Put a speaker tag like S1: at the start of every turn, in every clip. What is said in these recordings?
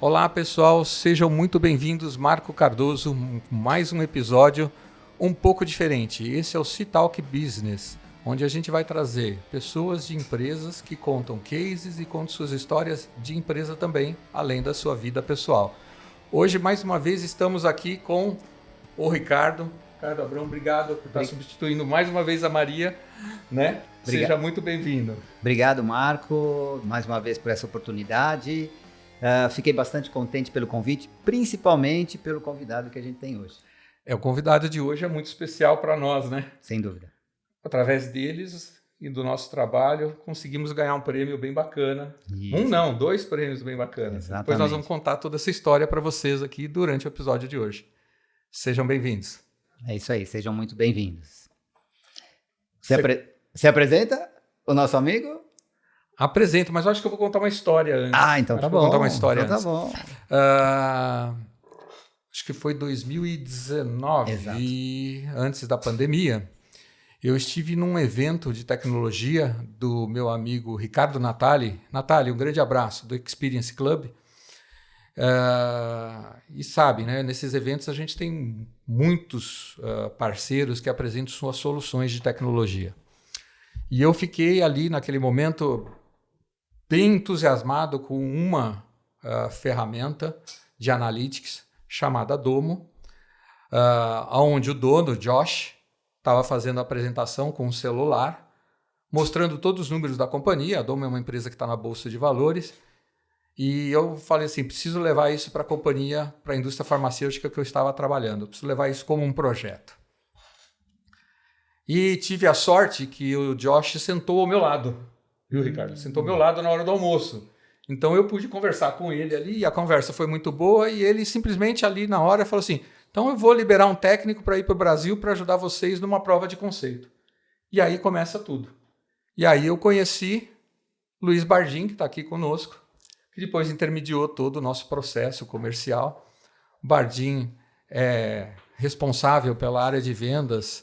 S1: Olá pessoal, sejam muito bem-vindos, Marco Cardoso, mais um episódio um pouco diferente. Esse é o C-Talk Business, onde a gente vai trazer pessoas de empresas que contam cases e contam suas histórias de empresa também, além da sua vida pessoal. Hoje, mais uma vez, estamos aqui com o Ricardo. Ricardo Abrão, obrigado por estar substituindo mais uma vez a Maria, né? Seja muito bem-vindo.
S2: Obrigado, Marco, mais uma vez por essa oportunidade. Fiquei bastante contente pelo convite, principalmente pelo convidado que a gente tem hoje.
S1: O convidado de hoje é muito especial para nós, né?
S2: Sem dúvida.
S1: Através deles e do nosso trabalho, conseguimos ganhar um prêmio bem bacana.
S2: Isso.
S1: Dois prêmios bem bacanas.
S2: Exatamente.
S1: Depois nós vamos contar toda essa história para vocês aqui durante o episódio de hoje. Sejam bem-vindos.
S2: É isso aí, sejam muito bem-vindos. Se apresenta o nosso amigo?
S1: Apresento, mas eu acho que eu vou contar uma história antes.
S2: Então
S1: acho
S2: tá bom.
S1: Vou contar uma história
S2: então
S1: antes.
S2: Tá bom.
S1: Acho que foi 2019,
S2: Exato.
S1: Antes da pandemia. Eu estive num evento de tecnologia do meu amigo Ricardo Natali. Natali, um grande abraço, do Experience Club. E sabe, né, nesses eventos a gente tem muitos parceiros que apresentam suas soluções de tecnologia. E eu fiquei ali naquele momento bem entusiasmado com uma ferramenta de analytics chamada Domo, onde o dono, Josh, estava fazendo a apresentação com um celular, mostrando todos os números da companhia. A Domo é uma empresa que está na Bolsa de Valores. E eu falei assim, preciso levar isso para a companhia, para a indústria farmacêutica que eu estava trabalhando. Eu preciso levar isso como um projeto. E tive a sorte que o Josh sentou ao meu lado. Viu, Ricardo? Sentou ao meu lado na hora do almoço. Então eu pude conversar com ele ali, e a conversa foi muito boa, e ele simplesmente ali na hora falou assim, então eu vou liberar um técnico para ir para o Brasil para ajudar vocês numa prova de conceito. E aí começa tudo. E aí eu conheci Luiz Bardim, que está aqui conosco, que depois intermediou todo o nosso processo comercial. Bardim é responsável pela área de vendas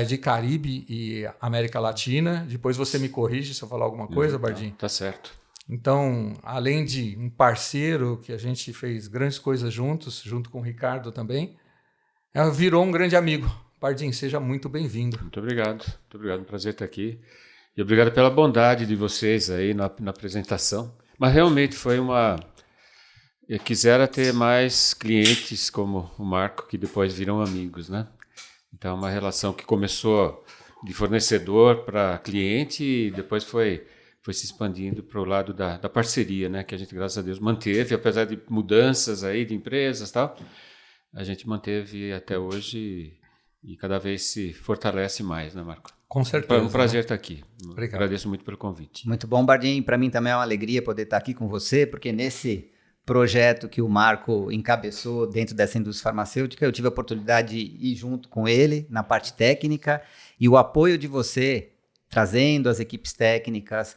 S1: de Caribe e América Latina. Depois você me corrige se eu falar alguma coisa, Bardim.
S3: Tá certo.
S1: Então, além de um parceiro que a gente fez grandes coisas juntos, junto com o Ricardo também, virou um grande amigo. Bardim, seja muito bem-vindo.
S3: Muito obrigado. Um prazer estar aqui. E obrigado pela bondade de vocês aí na apresentação. Mas realmente foi eu quisera ter mais clientes como o Marco, que depois viram amigos, né? Então, é uma relação que começou de fornecedor para cliente e depois foi se expandindo para o lado da parceria, né? Que a gente, graças a Deus, manteve, apesar de mudanças aí de empresas e tal, a gente manteve até hoje e cada vez se fortalece mais, né, Marco?
S1: Com certeza.
S3: É um prazer estar aqui.
S1: Obrigado.
S3: Agradeço muito pelo convite.
S2: Muito bom, Bardim. Para mim também é uma alegria poder estar aqui com você, porque nesse projeto que o Marco encabeçou dentro dessa indústria farmacêutica, eu tive a oportunidade de ir junto com ele na parte técnica, e o apoio de você, trazendo as equipes técnicas,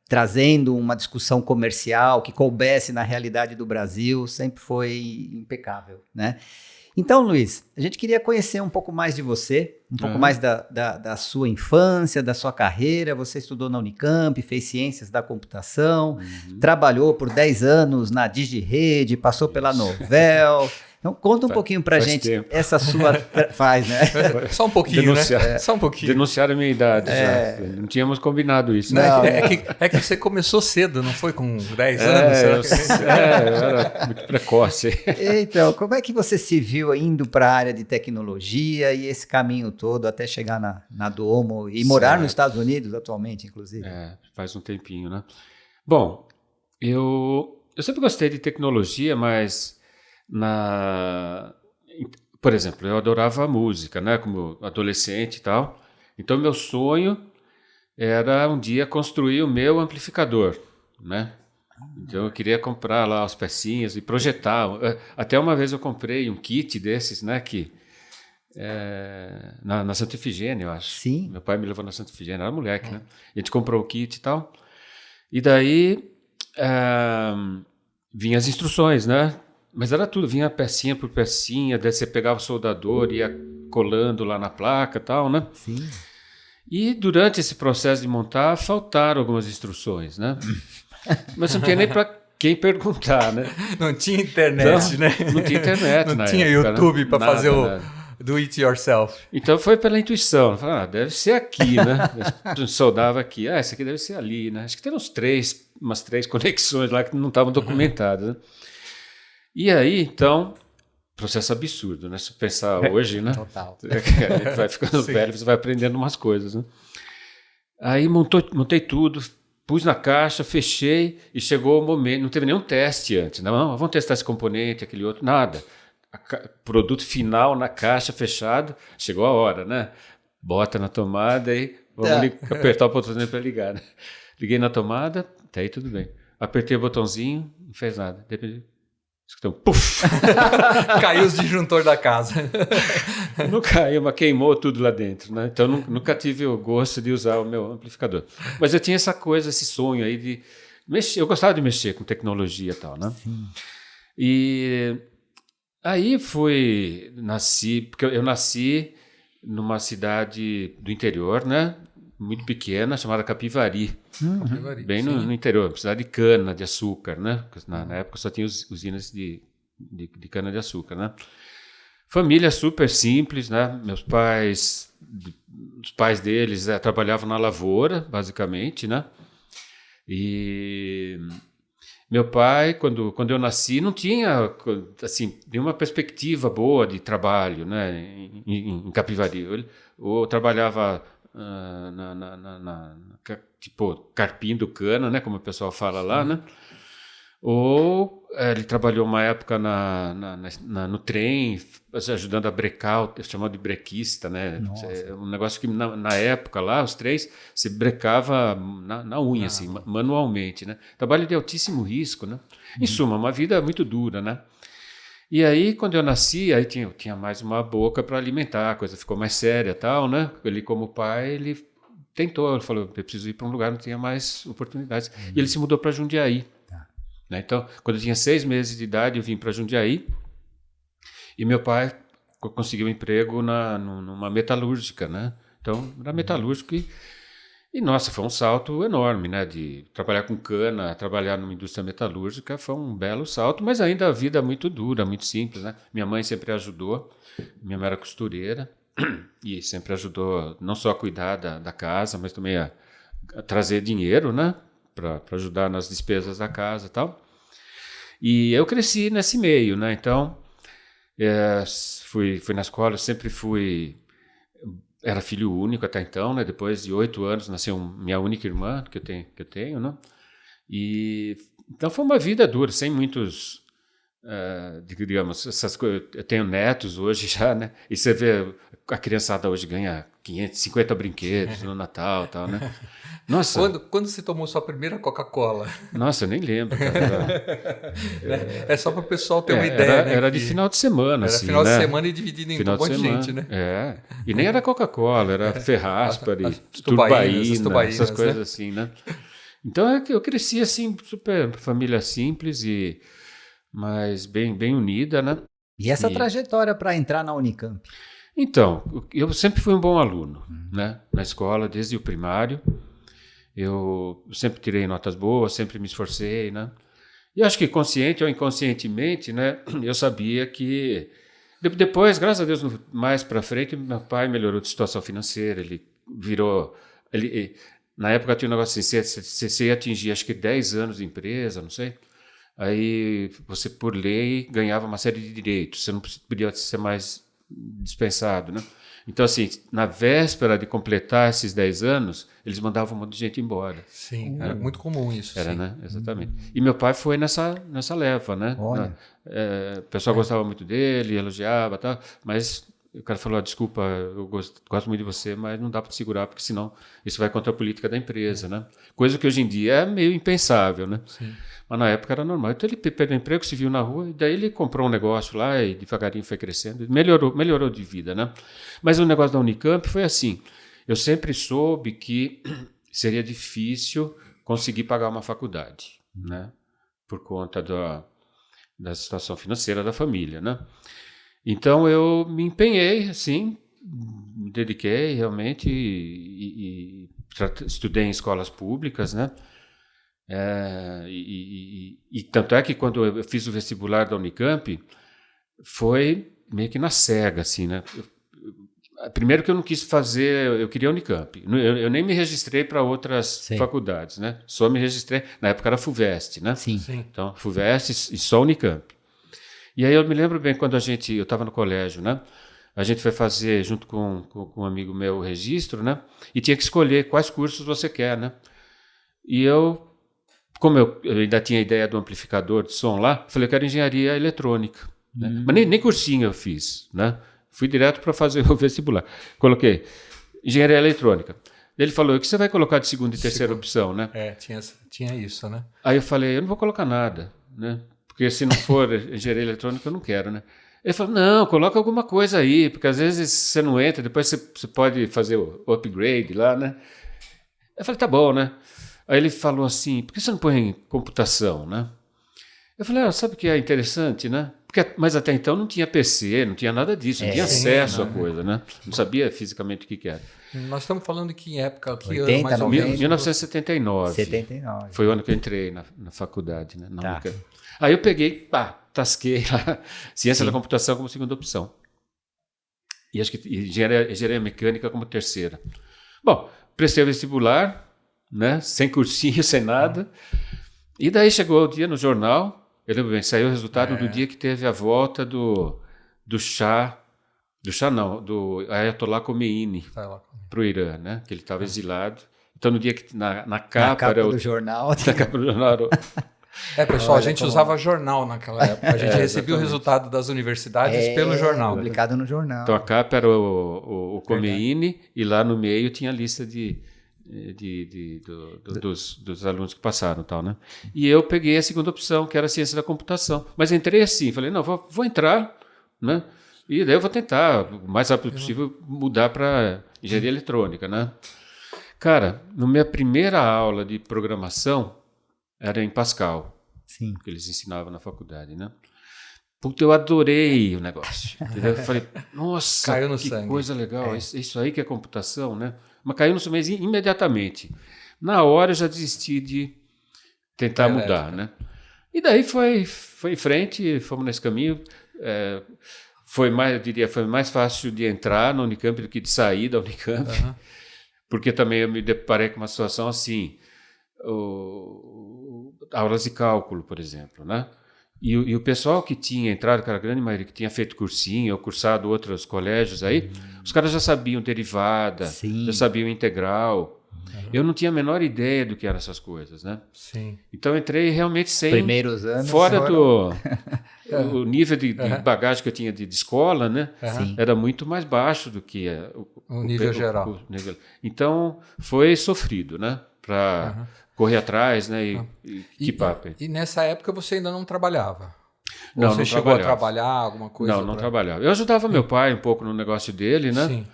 S2: trazendo uma discussão comercial que coubesse na realidade do Brasil, sempre foi impecável, né? Então, Luiz, a gente queria conhecer um pouco mais de você, um pouco mais da sua infância, da sua carreira. Você estudou na Unicamp, fez ciências da computação, trabalhou por 10 anos na DigiRede, passou pela Novell. Então, conta um pouquinho pra gente
S3: tempo.
S2: essa sua... Faz, né?
S1: Só um pouquinho, né? Só um pouquinho.
S3: Denunciaram a minha idade já. Não tínhamos combinado isso.
S1: Não,
S3: Né?
S1: é que você começou cedo, não foi com 10 anos?
S3: Eu era muito precoce.
S2: Então, como é que você se viu indo para a área de tecnologia e esse caminho todo até chegar na Domo e morar nos Estados Unidos atualmente, inclusive?
S3: Faz um tempinho, né? Bom, eu sempre gostei de tecnologia, mas por exemplo, eu adorava música, né? Como adolescente e tal. Então, meu sonho era um dia construir o meu amplificador, né? Então, eu queria comprar lá as pecinhas e projetar. Até uma vez eu comprei um kit desses, né? Que na Santa Efigênia, eu acho.
S2: Sim.
S3: Meu pai me levou na Santa Efigênia, era moleque, né? E a gente comprou o kit e tal. E daí vinha as instruções, né? Mas era tudo, vinha pecinha por pecinha, daí você pegava o soldador e ia colando lá na placa e tal, né?
S2: Sim.
S3: E durante esse processo de montar, faltaram algumas instruções, né? Mas não tinha nem para quem perguntar, né?
S1: Não tinha internet,
S3: Então,
S1: né?
S3: Não tinha internet
S1: Não
S3: na
S1: tinha
S3: época,
S1: YouTube
S3: né?
S1: para fazer o
S3: Nada.
S1: do it yourself.
S3: Então foi pela intuição. Falei, deve ser aqui, né? Eu soldava aqui. Esse aqui deve ser ali, né? Acho que tem umas três conexões lá que não estavam documentadas, né? E aí, então, processo absurdo, né? Se pensar hoje, né?
S2: Total.
S3: A gente vai ficando velho, você vai aprendendo umas coisas, né? Aí montei tudo, pus na caixa, fechei e chegou o momento, não teve nenhum teste antes, não, vamos testar esse componente, aquele outro, nada. Produto final na caixa, fechado, chegou a hora, né? Bota na tomada e vamos apertar o botãozinho para ligar, né? Liguei na tomada, até aí tudo bem. Apertei o botãozinho, não fez nada. Então, puf!
S1: Caiu os disjuntor da casa.
S3: Não caiu, mas queimou tudo lá dentro, né? Então nunca tive o gosto de usar o meu amplificador. Mas eu tinha essa coisa, esse sonho aí de mexer. Eu gostava de mexer com tecnologia e tal, né?
S2: Sim.
S3: E aí porque eu nasci numa cidade do interior, né? Muito pequena, chamada Capivari. Bem no interior, cidade de cana de açúcar, né? Na época só tinha usinas de cana de açúcar, né? Família super simples, né? Os pais deles trabalhavam na lavoura, basicamente, né? E meu pai, quando eu nasci, não tinha assim nenhuma perspectiva boa de trabalho, né? Em Capivari. Eu trabalhava tipo carpindo cana, né? Como o pessoal fala lá, né? Ou ele trabalhou uma época no trem, ajudando a brecar, chamado de brequista, né? Um negócio que na época lá, os trens, se brecava na unha, assim, manualmente, né? Trabalho de altíssimo risco, né? Em suma, uma vida muito dura, né? E aí, quando eu nasci, aí tinha mais uma boca para alimentar, a coisa ficou mais séria e tal, né? Ele, como pai, ele tentou, ele falou, eu preciso ir para um lugar, não tinha mais oportunidades. E ele se mudou para Jundiaí. Né? Então, quando eu tinha 6 meses de idade, eu vim para Jundiaí e meu pai conseguiu um emprego numa metalúrgica, né? Então, era metalúrgico e, nossa, foi um salto enorme, né? De trabalhar com cana, trabalhar numa indústria metalúrgica, foi um belo salto, mas ainda a vida muito dura, muito simples, né? Minha mãe sempre ajudou, minha mãe era costureira e sempre ajudou não só a cuidar da casa, mas também a trazer dinheiro, né? Para ajudar nas despesas da casa e tal. E eu cresci nesse meio, né? Então, fui na escola, eu sempre era filho único até então, né? Depois de 8 anos nasceu minha única irmã que eu tenho, né? E então foi uma vida dura, sem muitos, digamos, essas coisas. Eu tenho netos hoje já, né? E você vê a criançada hoje ganha 550 brinquedos no Natal, tal, né? Nossa.
S1: Quando você tomou sua primeira Coca-Cola?
S3: Nossa, eu nem lembro, cara.
S1: É só para o pessoal ter uma ideia, né?
S3: Era de final de semana,
S1: era
S3: assim,
S1: final
S3: né?
S1: de semana e dividido em um monte de gente, né?
S3: E nem era Coca-Cola, era Ferraspari,
S1: as
S3: tubaína, essas coisas
S1: né?
S3: assim, né? Então eu cresci assim, super família simples mas bem unida, né?
S2: E essa trajetória para entrar na Unicamp?
S3: Então, eu sempre fui um bom aluno, né? Na escola, desde o primário. Eu sempre tirei notas boas, sempre me esforcei, né? E acho que consciente ou inconscientemente, né? Eu sabia que depois, graças a Deus, mais para frente, meu pai melhorou de situação financeira. Ele virou, na época tinha um negócio assim, você ia atingir acho que 10 anos de empresa, não sei. Aí você, por lei, ganhava uma série de direitos. Você não podia ser mais dispensado, né? Então, assim, na véspera de completar esses 10 anos, eles mandavam um monte de gente embora.
S1: Sim, era muito comum isso.
S3: Era,
S1: sim.
S3: né? Exatamente. E meu pai foi nessa leva, né?
S2: Olha.
S3: O pessoal gostava muito dele, elogiava e tal, mas o cara falou, desculpa, eu gosto muito de você, mas não dá para te segurar, porque senão isso vai contra a política da empresa, né? Coisa que hoje em dia é meio impensável, né?
S1: Sim.
S3: Mas na época era normal. Então ele perdeu o emprego, se viu na rua, e daí ele comprou um negócio lá e devagarinho foi crescendo. Melhorou de vida, né? Mas o negócio da Unicamp foi assim. Eu sempre soube que seria difícil conseguir pagar uma faculdade, né? Por conta da situação financeira da família, né? Então eu me empenhei, assim, me dediquei realmente e estudei em escolas públicas, né? E tanto é que quando eu fiz o vestibular da Unicamp, foi meio que na cega, assim, né? Primeiro que eu não quis fazer, eu queria a Unicamp. Eu nem me registrei para outras faculdades, né? Só me registrei, na época era FUVEST, né?
S2: Sim.
S3: Então, FUVEST e só Unicamp. E aí eu me lembro bem quando eu estava no colégio, né? A gente foi fazer, junto com um amigo meu, o registro, né? E tinha que escolher quais cursos você quer, né? E como eu ainda tinha a ideia do amplificador de som lá, falei que era engenharia eletrônica. Né? Mas nem cursinho eu fiz, né? Fui direto para fazer o vestibular. Coloquei engenharia eletrônica. Ele falou, o que você vai colocar de segunda e terceira opção, né?
S1: Tinha isso, né?
S3: Aí eu falei, eu não vou colocar nada, né? Porque se não for engenharia eletrônica, eu não quero, né? Ele falou, não, coloca alguma coisa aí, porque às vezes você não entra, depois você pode fazer o upgrade lá, né? Eu falei, tá bom, né? Aí ele falou assim, por que você não põe em computação, né? Eu falei, sabe o que é interessante, né? Mas até então não tinha PC, não tinha nada disso, não tinha acesso à coisa, né? Não sabia fisicamente o que era.
S1: Nós estamos falando de que época? Que
S2: 80,
S1: ano mais ou menos?
S3: 1979.
S2: 79.
S3: Foi o ano que eu entrei na faculdade, né? Na Unicamp. Aí eu peguei, tasquei lá, ciência da computação como segunda opção. E acho que engenharia mecânica como terceira. Bom, prestei o vestibular, né? Sem cursinho, sem nada. E daí chegou o dia no jornal, eu lembro bem, saiu o resultado do dia que teve a volta do Ayatollah Khomeini para o Irã, né? Que ele estava exilado. Então, no dia que na capa
S2: do jornal.
S3: Na capa do jornal.
S1: Pessoal, a gente usava jornal naquela época. A gente recebia o resultado das universidades pelo jornal.
S2: Publicado no jornal.
S3: Então, a capa era o Khomeini e lá no meio tinha a lista dos alunos que passaram e tal, né? E eu peguei a segunda opção, que era a ciência da computação. Mas entrei assim, falei, não, vou entrar, né? E daí eu vou tentar, o mais rápido possível, mudar para engenharia eletrônica, né? Cara, na minha primeira aula de programação, era em Pascal, que eles ensinavam na faculdade, né? Puta, eu adorei o negócio. Entendeu? Eu falei, nossa, que coisa legal, isso aí que é computação, né? Mas caiu no seu mês imediatamente. Na hora eu já desisti de tentar mudar, né? E daí foi em frente, fomos nesse caminho. Foi mais fácil de entrar na Unicamp do que de sair da Unicamp, porque também eu me deparei com uma situação assim, aulas de cálculo, por exemplo, né? E o pessoal que tinha entrado, que era a grande maioria, que tinha feito cursinho ou cursado outros colégios aí, os caras já sabiam derivada, já sabiam integral. Eu não tinha a menor ideia do que eram essas coisas, né?
S1: Sim.
S3: Então entrei realmente sem...
S2: Primeiros anos...
S3: Fora o nível de bagagem que eu tinha de escola, né? Era muito mais baixo do que
S1: o nível geral.
S3: Então foi sofrido, né? Para... correr atrás, né? E
S1: nessa época você ainda não trabalhava?
S3: Não,
S1: você chegou a trabalhar alguma coisa?
S3: Não trabalhava. Eu ajudava meu pai um pouco no negócio dele, né? Sim.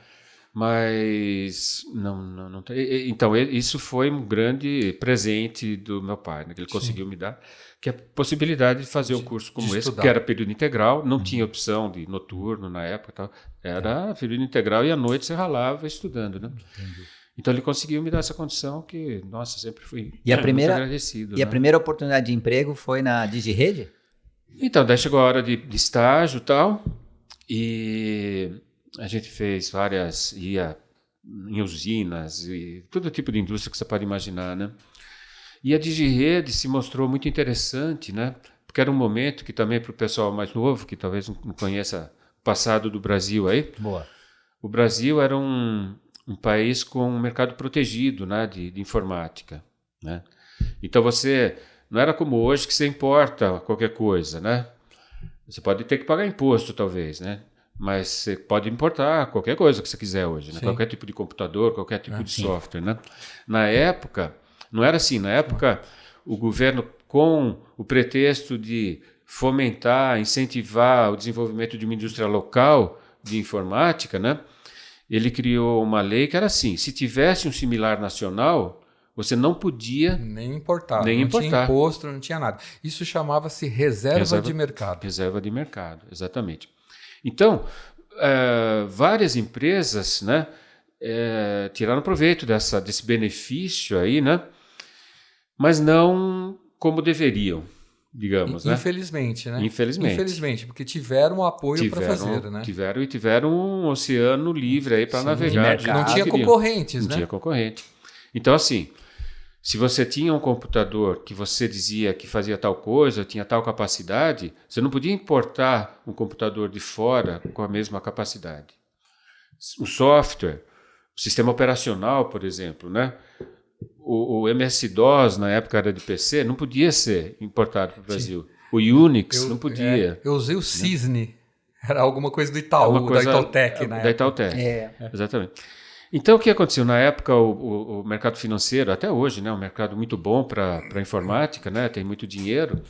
S3: Mas não. Então, isso foi um grande presente do meu pai, né? Que ele conseguiu me dar, que é a possibilidade de fazer um curso como esse, que era período integral, não tinha opção de noturno na época, tal. Era período integral e à noite você ralava estudando, né? Entendi. Então ele conseguiu me dar essa condição que, nossa, sempre fui muito agradecido.
S2: E a primeira oportunidade de emprego foi na DigiRede?
S3: Então, daí chegou a hora de estágio e tal, e a gente fez ia em usinas, e todo tipo de indústria que você pode imaginar, né? E a DigiRede se mostrou muito interessante, né? Porque era um momento que também para o pessoal mais novo, que talvez não conheça o passado do Brasil aí, o Brasil era um país com um mercado protegido, né, de informática, né? Então você não era como hoje que você importa qualquer coisa, né? Você pode ter que pagar imposto talvez, né? Mas você pode importar qualquer coisa que você quiser hoje, né? Qualquer tipo de computador, qualquer tipo de software, né? Na época não era assim. Na época o governo, com o pretexto de fomentar, incentivar o desenvolvimento de uma indústria local de informática, né? Ele criou uma lei que era assim, se tivesse um similar nacional, você não podia...
S1: Nem importar.
S3: Não
S1: tinha imposto, não tinha nada. Isso chamava-se reserva de mercado.
S3: Reserva de mercado, exatamente. Então, várias empresas, né, tiraram proveito desse benefício aí, né? mas não como deveriam, digamos, né?
S1: Infelizmente, né?
S3: Infelizmente.
S1: Infelizmente, porque tiveram apoio para fazer, né?
S3: Tiveram um oceano livre aí para navegar.
S2: de mercado.
S1: Não tinha concorrentes,
S3: Não
S1: né?
S3: tinha concorrente. Então, assim, se você tinha um computador que você dizia que fazia tal coisa, tinha tal capacidade, você não podia importar um computador de fora com a mesma capacidade. O software, o sistema operacional, por exemplo, né? O MS-DOS, na época era de PC, não podia ser importado para o Brasil. O Unix não podia.
S1: Eu usei o Cisne, era alguma coisa do Itaú, da Itautec, né?
S3: Da Itautec, exatamente. Então, o que aconteceu? Na época, o mercado financeiro, até hoje, né, um mercado muito bom para a informática, né, tem muito dinheiro.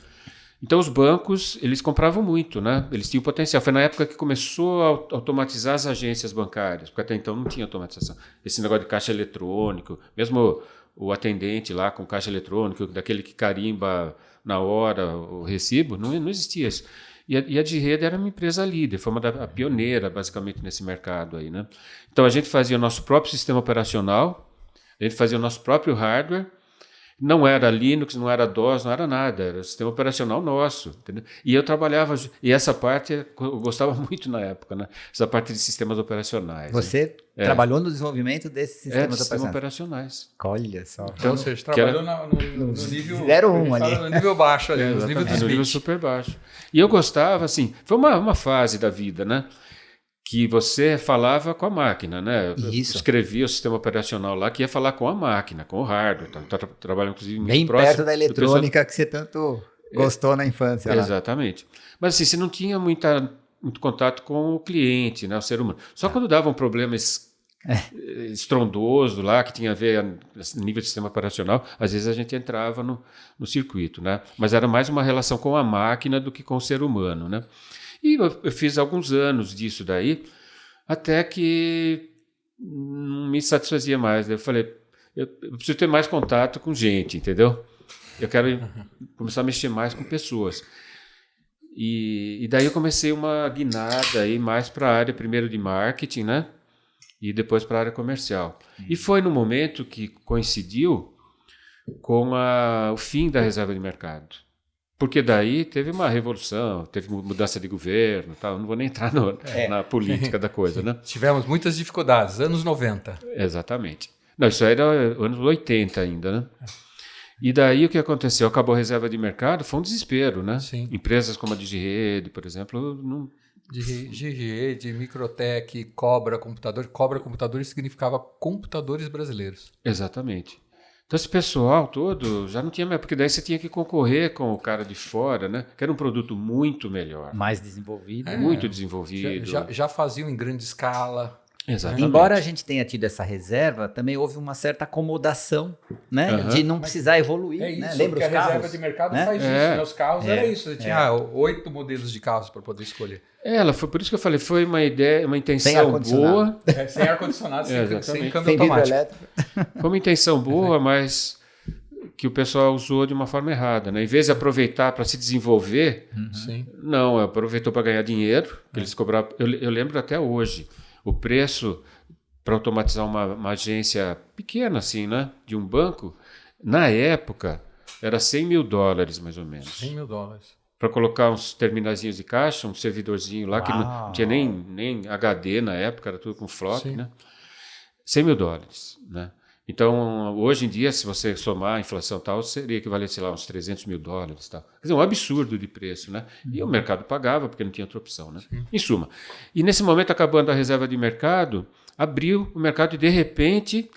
S3: Então, os bancos, eles compravam muito, né? Eles tinham potencial. Foi na época que começou a automatizar as agências bancárias, porque até então não tinha automatização. Esse negócio de caixa eletrônico, mesmo o atendente lá com caixa eletrônico, daquele que carimba na hora o recibo, não existia isso. E a Digirede era uma empresa líder, foi a pioneira, basicamente, nesse mercado aí, né? Então, a gente fazia o nosso próprio sistema operacional, a gente fazia o nosso próprio hardware, não era Linux, não era DOS, não era nada, era o sistema operacional nosso, entendeu? E eu trabalhava, e essa parte eu gostava muito na época, né? Essa parte de sistemas operacionais.
S2: Você trabalhou no desenvolvimento desses sistemas
S3: operacionais.
S2: Olha só.
S1: Então, ou seja, trabalhou no nível
S2: 0,1 ali.
S1: No nível baixo ali, no nível dos
S3: no nível super baixo. E eu gostava, assim, foi uma fase da vida, né? Que você falava com a máquina, né?
S2: Isso.
S3: Eu escrevia o sistema operacional lá que ia falar com a máquina, com o hardware. Trabalhando, inclusive, muito
S2: Bem
S3: próximo
S2: perto da eletrônica que você tanto gostou na infância.
S3: Exatamente. Mas assim, você não tinha muito contato com o cliente, né? O ser humano. Só quando dava um problema estrondoso lá, que tinha a ver no nível de sistema operacional, às vezes a gente entrava no circuito, né? Mas era mais uma relação com a máquina do que com o ser humano, né? E eu fiz alguns anos disso daí, até que não me satisfazia mais. Eu falei, eu preciso ter mais contato com gente, entendeu? Eu quero começar a mexer mais com pessoas. E daí eu comecei uma guinada aí mais para a área primeiro de marketing, né? E depois para a área comercial. E foi no momento que coincidiu com o fim da reserva de mercado. Porque daí teve uma revolução, teve mudança de governo, tal. Não vou nem entrar na política da coisa, né?
S1: Tivemos muitas dificuldades, anos 90.
S3: Exatamente. Não, isso era anos 80 ainda, né? E daí o que aconteceu? Acabou a reserva de mercado, foi um desespero, né?
S1: Sim.
S3: Empresas como a Digirede, por exemplo, não...
S1: Digirede, Microtech, Cobra Computadores significava computadores brasileiros.
S3: Exatamente. Então esse pessoal todo já não tinha mais, porque daí você tinha que concorrer com o cara de fora, né? Que era um produto muito melhor.
S2: Mais desenvolvido.
S3: Muito desenvolvido.
S1: Já faziam em grande escala.
S3: Exatamente.
S2: Embora a gente tenha tido essa reserva, também houve uma certa acomodação, né? De não precisar evoluir.
S1: É isso,
S2: né? Lembra
S1: porque
S2: os
S1: a
S2: carros?
S1: reserva de mercado
S2: né?
S1: faz isso, né? Os carros era isso. Tinha 8 modelos de carros para poder escolher.
S3: Foi por isso que eu falei, foi uma ideia, uma
S2: Sem
S3: intenção boa.
S1: Sem ar-condicionado, sem câmbio
S2: Sem
S1: automático.
S2: vidro elétrico.
S3: Foi uma intenção boa, mas que o pessoal usou de uma forma errada, né? Em vez de aproveitar para se desenvolver, não, aproveitou para ganhar dinheiro, que eles cobravam. Eu lembro até hoje, o preço para automatizar uma agência pequena assim, né, de um banco, na época era $100 mil mais ou menos.
S1: $100 mil.
S3: Para colocar uns terminazinhos de caixa, um servidorzinho lá que não tinha nem HD na época, era tudo com flop, né? $100 mil, né? Então, hoje em dia, se você somar a inflação e tal, seria equivalente, sei lá, uns $300 mil. Tal. Quer dizer, um absurdo de preço, né? E o mercado pagava, porque não tinha outra opção, né? Em suma. E nesse momento, acabando a reserva de mercado, abriu o mercado e, de repente,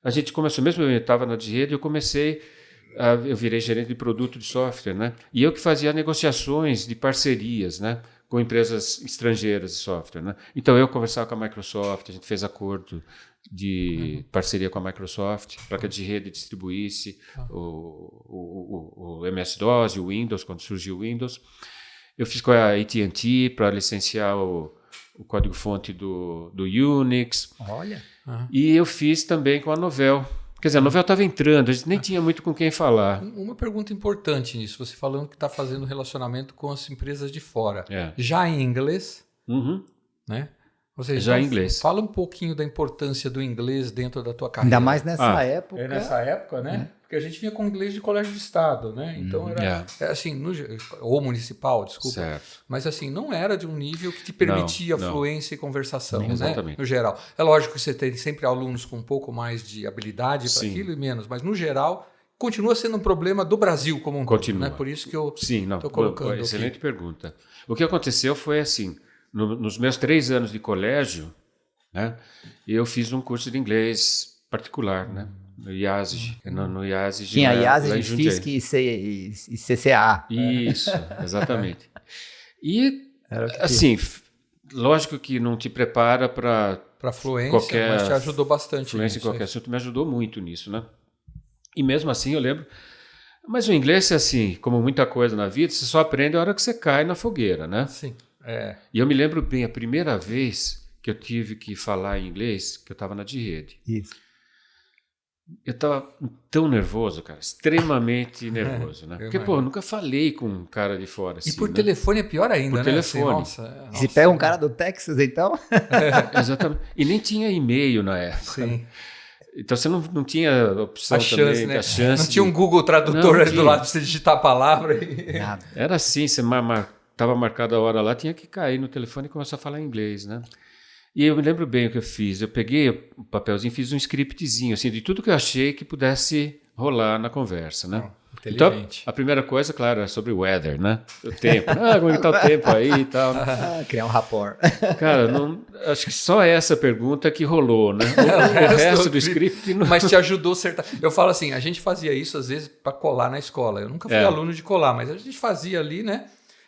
S3: a gente começou, mesmo eu estava na Digirede, eu virei gerente de produto de software, né? E eu que fazia negociações de parcerias, né? Com empresas estrangeiras de software, né? Então, eu conversava com a Microsoft, a gente fez acordo de parceria com a Microsoft para que a Digirede distribuísse o MS-DOS e o Windows, quando surgiu o Windows. Eu fiz com a AT&T para licenciar o código-fonte do Unix.
S2: Olha.
S3: E eu fiz também com a Novell. Quer dizer, a Novell estava entrando, a gente nem tinha muito com quem falar.
S1: Uma pergunta importante nisso, você falando que está fazendo relacionamento com as empresas de fora.
S3: É.
S1: Já em inglês,
S3: Uhum.
S1: né? Ou seja,
S3: Já
S1: então,
S3: em inglês.
S1: Fala um pouquinho da importância do inglês dentro da tua carreira.
S2: Ainda mais nessa época.
S1: É nessa época, né? Porque a gente vinha com inglês de colégio de estado, né? Então era assim, ou municipal, desculpa.
S3: Certo.
S1: Mas assim, não era de um nível que te permitia
S3: Não.
S1: fluência e conversação, né?
S3: Exatamente.
S1: No geral. É lógico que você tem sempre alunos com um pouco mais de habilidade para
S3: Sim.
S1: aquilo e menos, mas no geral continua sendo um problema do Brasil como um todo, né? Por isso que eu estou colocando aqui.
S3: Excelente pergunta. O que aconteceu foi assim, nos meus 3 anos de colégio, né, eu fiz um curso de inglês particular, né, no IASG. No IASG
S2: Tinha
S3: lá
S2: IASG,
S3: em Jundiaí.
S2: FISC e CCA.
S3: Isso, exatamente. E, assim, lógico que não te prepara para
S1: fluência, mas te ajudou bastante.
S3: Fluência em qualquer assunto, me ajudou muito nisso, né? E mesmo assim, eu lembro... Mas o inglês é assim, como muita coisa na vida, você só aprende a hora que você cai na fogueira, né?
S1: Sim.
S3: E eu me lembro bem, a primeira vez que eu tive que falar em inglês, que eu estava na de rede.
S2: Isso.
S3: Eu estava tão nervoso, cara, extremamente nervoso, né? Porque, eu nunca falei com um cara de fora assim,
S1: e por
S3: né?
S1: telefone é pior ainda,
S3: por
S1: né?
S3: telefone.
S1: Assim, nossa,
S2: Se pega um cara do Texas, então...
S3: Exatamente. E nem tinha e-mail na época.
S1: Sim.
S3: Então você não tinha opção
S1: A chance,
S3: também,
S1: né?
S3: a chance
S1: Não tinha um Google Tradutor ali do lado para você digitar a palavra.
S2: Nada.
S3: Era assim, você estava marcada a hora lá, tinha que cair no telefone e começar a falar inglês, né? E eu me lembro bem o que eu fiz. Eu peguei o papelzinho, fiz um scriptzinho, assim, de tudo que eu achei que pudesse rolar na conversa, né? Então, a primeira coisa, claro, é sobre o weather, né? O tempo. Como é que tá o tempo aí e tal.
S2: Criar um rapport.
S3: Cara, acho que só essa pergunta que rolou, né? O resto do script... Não...
S1: Mas te ajudou a acertar. Eu falo assim, a gente fazia isso às vezes para colar na escola. Eu nunca fui aluno de colar, mas a gente fazia ali, né?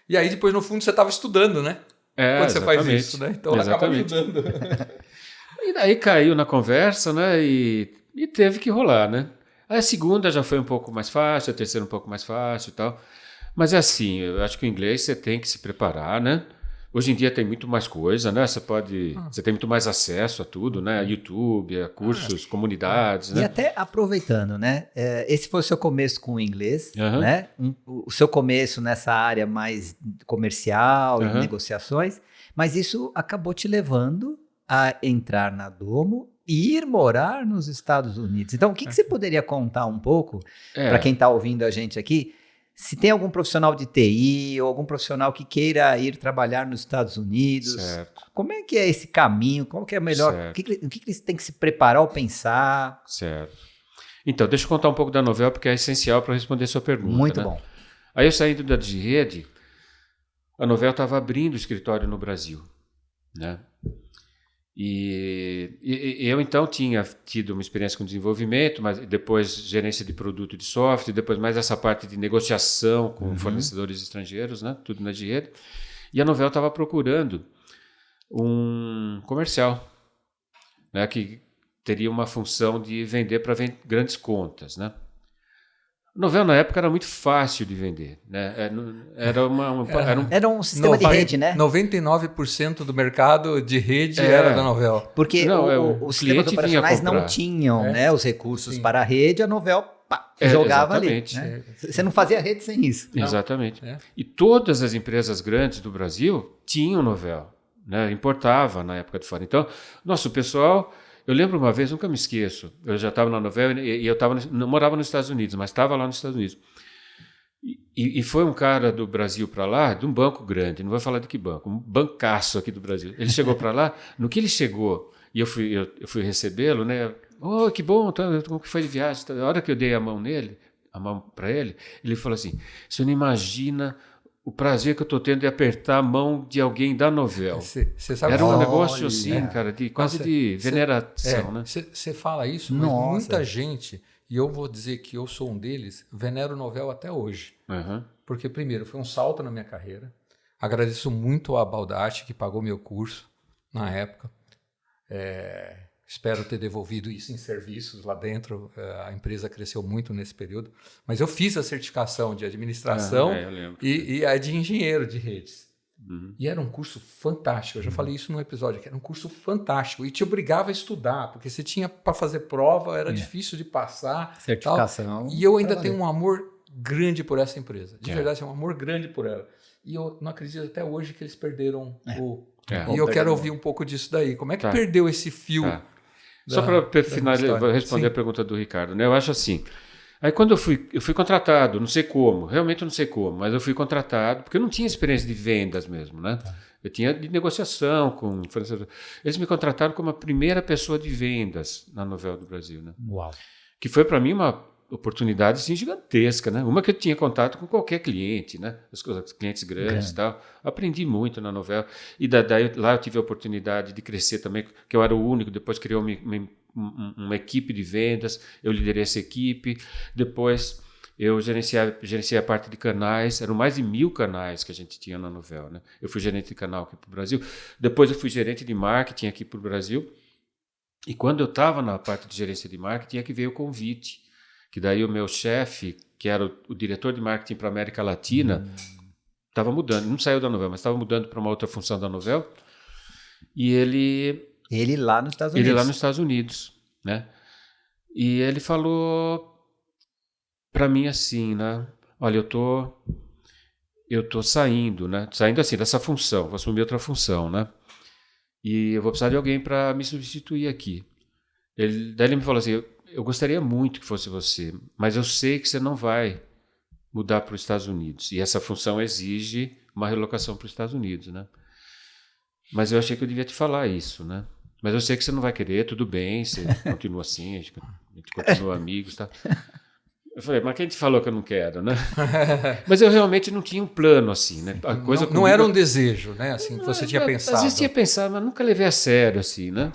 S1: E aí depois no fundo você estava estudando, né? Quando você faz isso, né? Então acaba ajudando.
S3: E daí caiu na conversa, né? E teve que rolar, né? Aí a segunda já foi um pouco mais fácil, a terceira um pouco mais fácil e tal. Mas é assim, eu acho que o inglês você tem que se preparar, né? Hoje em dia tem muito mais coisa, né? Você tem muito mais acesso a tudo, né? YouTube, a cursos, comunidades, né?
S2: E até aproveitando, né? Esse foi o seu começo com o inglês, né? O seu começo nessa área mais comercial e negociações, mas isso acabou te levando a entrar na Domo e ir morar nos Estados Unidos. Então, o que você poderia contar um pouco para quem está ouvindo a gente aqui? Se tem algum profissional de TI ou algum profissional que queira ir trabalhar nos Estados Unidos, como é que é esse caminho? Qual que é melhor? O que eles têm que se preparar ou pensar?
S3: Certo. Então, deixa eu contar um pouco da novela, porque é essencial para responder a sua pergunta.
S2: Muito bom.
S3: Aí eu saindo da de rede, a novela estava abrindo o escritório no Brasil, né? E eu, então, tinha tido uma experiência com desenvolvimento, mas depois gerência de produto de software, depois mais essa parte de negociação com fornecedores estrangeiros, né? Tudo na rede. E a novela estava procurando um comercial, né? Que teria uma função de vender para grandes contas, né? A novela, na época, era muito fácil de vender, né?
S2: Era um sistema de rede, né?
S1: 99% do mercado de rede era da novela.
S2: Porque os sistemas operacionais não tinham né, os recursos para a rede, a novela jogava ali. Né? Você não fazia rede sem isso.
S3: Não. Exatamente. E todas as empresas grandes do Brasil tinham novela, né? Importava na época de fora. Então, nosso pessoal... Eu lembro uma vez, nunca me esqueço, eu já estava na novela e eu não morava nos Estados Unidos, mas estava lá nos Estados Unidos. E foi um cara do Brasil para lá, de um banco grande, não vou falar de que banco, um bancaço aqui do Brasil. Ele chegou para lá, no que ele chegou, e eu fui recebê-lo, né? Oh, que bom, como que foi de viagem? A hora que eu dei a mão para ele, ele falou assim, você não imagina... O prazer que eu estou tendo de apertar a mão de alguém da novela.
S1: Sabe
S3: era um negócio assim, cara, quase de veneração, né?
S1: Você fala isso, mas muita gente, e eu vou dizer que eu sou um deles, venero novela até hoje. Porque, primeiro, foi um salto na minha carreira. Agradeço muito a Baldacci, que pagou meu curso na época. Espero ter devolvido isso em serviços lá dentro. A empresa cresceu muito nesse período. Mas eu fiz a certificação de administração e a de engenheiro de redes. E era um curso fantástico. Eu já falei isso num episódio, que era um curso fantástico. E te obrigava a estudar, porque você tinha para fazer prova, era difícil de passar.
S2: Certificação.
S1: Tal. E eu ainda tenho um amor grande por essa empresa. De verdade, um amor grande por ela. E eu não acredito até hoje que eles perderam E eu quero ouvir um pouco disso daí. Como é que perdeu esse fio?
S3: Só para finalizar, vou responder a pergunta do Ricardo, né? Eu acho assim. Aí quando eu fui contratado, não sei como, realmente eu não sei como, mas eu fui contratado, porque eu não tinha experiência de vendas mesmo, né? Eu tinha de negociação com... Eles me contrataram como a primeira pessoa de vendas na Novell do Brasil, né?
S4: Uau.
S3: Que foi para mim uma oportunidade assim, gigantesca, né? Uma que eu tinha contato com qualquer cliente, né? Os clientes grandes e tal. Aprendi muito na Novell. E daí lá eu tive a oportunidade de crescer também, que eu era o único, depois criou uma equipe de vendas, eu liderei essa equipe, depois eu gerenciei a parte de canais, eram mais de 1.000 canais que a gente tinha na Novell, né? Eu fui gerente de canal aqui para o Brasil, depois eu fui gerente de marketing aqui para o Brasil, e quando eu estava na parte de gerência de marketing é que veio o convite, que daí o meu chefe, que era o diretor de marketing para a América Latina, estava mudando, não saiu da Novell, mas estava mudando para uma outra função da Novell, e
S2: Ele lá nos Estados Unidos.
S3: Ele lá nos Estados Unidos, né? E ele falou para mim assim, né? Olha, eu tô saindo, né? Saindo assim dessa função, vou assumir outra função, né? E eu vou precisar de alguém para me substituir aqui. Daí ele me falou assim, eu gostaria muito que fosse você, mas eu sei que você não vai mudar para os Estados Unidos. E essa função exige uma relocação para os Estados Unidos, né? Mas eu achei que eu devia te falar isso, né? Mas eu sei que você não vai querer, tudo bem, você continua assim, a gente continua amigos, tá? Eu falei, mas quem te falou que eu não quero, né? Mas eu realmente não tinha um plano assim, né? A coisa
S1: não era um desejo, né? Assim, que você tinha pensado.
S3: Às vezes tinha pensado, mas nunca levei a sério, assim, né?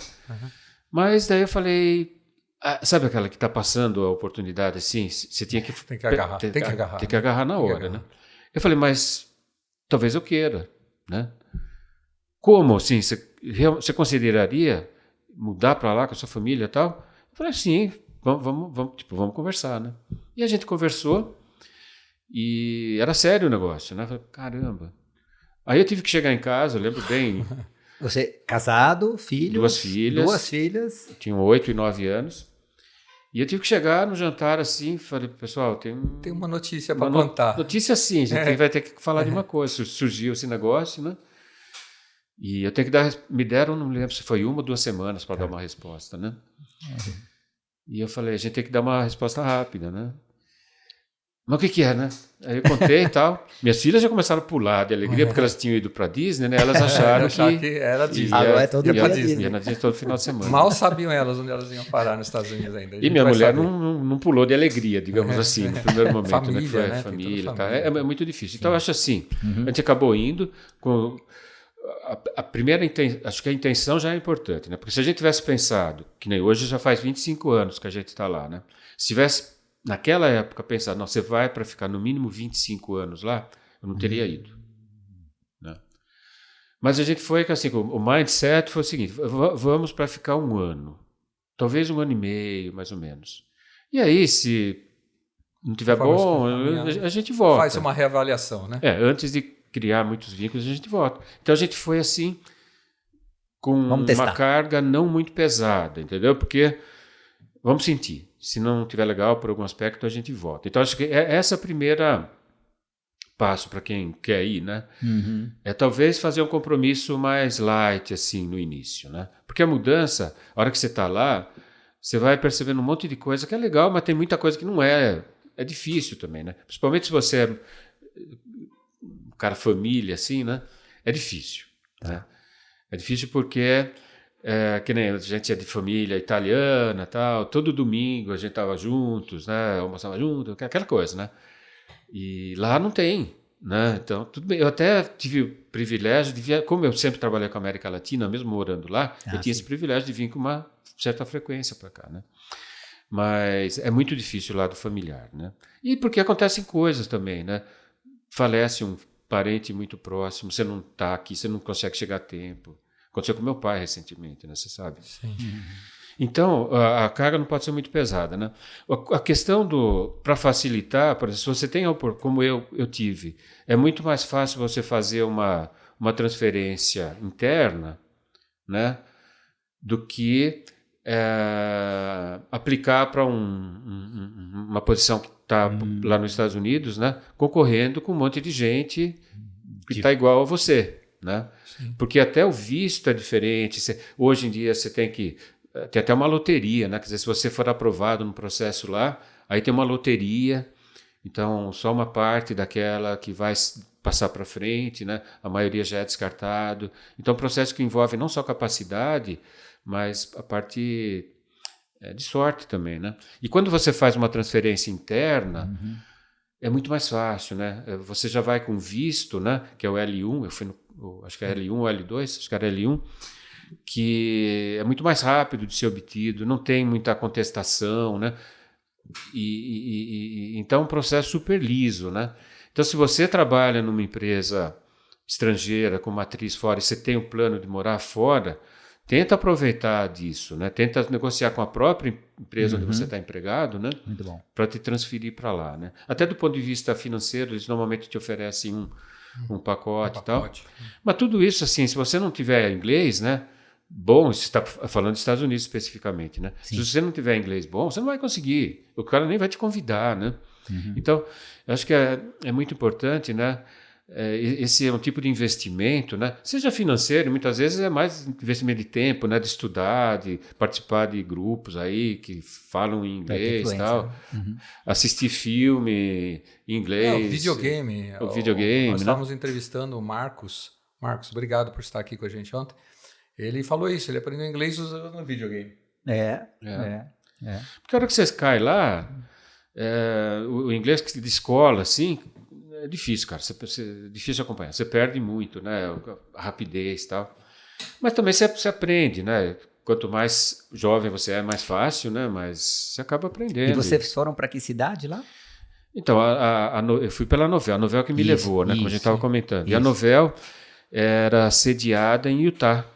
S3: Mas daí eu falei, sabe aquela que está passando a oportunidade, assim? Você tinha que...
S1: Tem que agarrar.
S3: Tem que agarrar na hora, né? Eu falei, mas talvez eu queira, né? Como, assim, você consideraria mudar para lá com a sua família e tal? Eu falei, sim, vamos conversar, né? E a gente conversou e era sério o negócio, né? Eu falei, caramba. Aí eu tive que chegar em casa, eu lembro bem.
S2: Você casado, filhos?
S3: Duas filhas.
S2: Duas filhas.
S3: Tinham 8 e 9 anos. E eu tive que chegar no jantar assim, falei, pessoal, tem
S1: uma notícia para contar.
S3: Notícia sim, a gente vai ter que falar de uma coisa. Surgiu esse negócio, né? E eu tenho que me deram, não me lembro se foi 1 ou 2 semanas para dar uma resposta, né? E eu falei, a gente tem que dar uma resposta rápida, né? Mas o que é, né? Aí eu contei e tal. Minhas filhas já começaram a pular de alegria, porque elas tinham ido para Disney, né? Elas acharam que
S1: era Disney.
S2: Agora é todo dia
S3: Disney. Ia na Disney todo final de semana.
S1: Mal sabiam elas onde elas iam parar nos Estados Unidos ainda.
S3: E minha mulher não pulou de alegria, digamos assim, no primeiro momento.
S1: Família,
S3: né? Foi
S1: né?
S3: Família, tá? É muito difícil. Então, eu acho assim, a gente acabou indo com... A primeira acho que a intenção já é importante, né? Porque se a gente tivesse pensado, que nem hoje já faz 25 anos que a gente está lá, né? Se tivesse, naquela época, pensado, não, você vai para ficar no mínimo 25 anos lá, eu não teria ido. Né? Mas a gente foi, assim, o mindset foi o seguinte, vamos para ficar 1 ano, talvez 1 ano e meio, mais ou menos. E aí, se não tiver bom, a gente volta.
S1: Faz uma reavaliação, né?
S3: Antes de criar muitos vínculos, a gente volta. Então a gente foi assim, com uma carga não muito pesada, entendeu? Porque vamos sentir. Se não estiver legal por algum aspecto, a gente volta. Então acho que essa primeira passo para quem quer ir, né? É talvez fazer um compromisso mais light assim no início, né? Porque a mudança, a hora que você está lá, você vai percebendo um monte de coisa que é legal, mas tem muita coisa que não é. É difícil também, né? Principalmente se você é cara família, assim, né? É difícil. Né? É difícil porque, que nem a gente é de família italiana, tal, todo domingo a gente estava juntos, né? Almoçava junto, aquela coisa, né? E lá não tem, né? Então, tudo bem. Eu até tive o privilégio de vir, como eu sempre trabalhei com a América Latina, mesmo morando lá, eu tinha esse privilégio de vir com uma certa frequência para cá, né? Mas é muito difícil o lado familiar, né? E porque acontecem coisas também, né? Falece um parente muito próximo, você não está aqui, você não consegue chegar a tempo. Aconteceu com meu pai recentemente, né? Você sabe.
S1: Sim.
S3: Então, a carga não pode ser muito pesada, né? A questão para facilitar, por exemplo, se você tem, como eu tive, é muito mais fácil você fazer uma transferência interna, né? Do que aplicar para uma posição que está lá nos Estados Unidos, né? Concorrendo com um monte de gente que está igual a você. né? Porque até o visto é diferente. Hoje em dia você tem até uma loteria, né? Quer dizer, se você for aprovado no processo lá, aí tem uma loteria, então só uma parte daquela que vai passar para frente, né? A maioria já é descartado. Então é um processo que envolve não só capacidade, mas a parte de sorte também, né? E quando você faz uma transferência interna, é muito mais fácil, né? Você já vai com visto, né? Que é o L1, eu fui acho que é L1 ou L2, acho que era L1, que é muito mais rápido de ser obtido, não tem muita contestação, né? Então é um processo super liso, né? Então, se você trabalha numa empresa estrangeira com matriz fora e você tem um plano de morar fora, tenta aproveitar disso, né? Tenta negociar com a própria empresa onde você está empregado, né?
S2: Muito bom.
S3: Para te transferir para lá, né? Até do ponto de vista financeiro, eles normalmente te oferecem um pacote e tal. Mas tudo isso, assim, se você não tiver inglês, né? Bom, você está falando dos Estados Unidos especificamente, né?
S2: Sim.
S3: Se você não tiver inglês bom, você não vai conseguir. O cara nem vai te convidar, né? Então, eu acho que é muito importante, né? Esse é um tipo de investimento, né? Seja financeiro, muitas vezes é mais investimento de tempo, né? De estudar, de participar de grupos aí que falam em inglês e tal. Assistir filme em inglês.
S1: O videogame.
S3: O videogame,
S1: Nós
S3: né?
S1: estávamos entrevistando o Marcos. Marcos, obrigado por estar aqui com a gente ontem. Ele falou isso, ele aprendeu inglês usando o videogame.
S3: Porque a hora que você cai lá, o inglês de escola, assim, é difícil, cara. É difícil acompanhar. Você perde muito, né? A rapidez e tal. Mas também você aprende, né? Quanto mais jovem você é, mais fácil, né? Mas você acaba aprendendo.
S2: E vocês foram para que cidade lá?
S3: Então, eu fui pela Novel. A Novel que me levou, né? Como a gente estava comentando. E a Novel era sediada em Utah.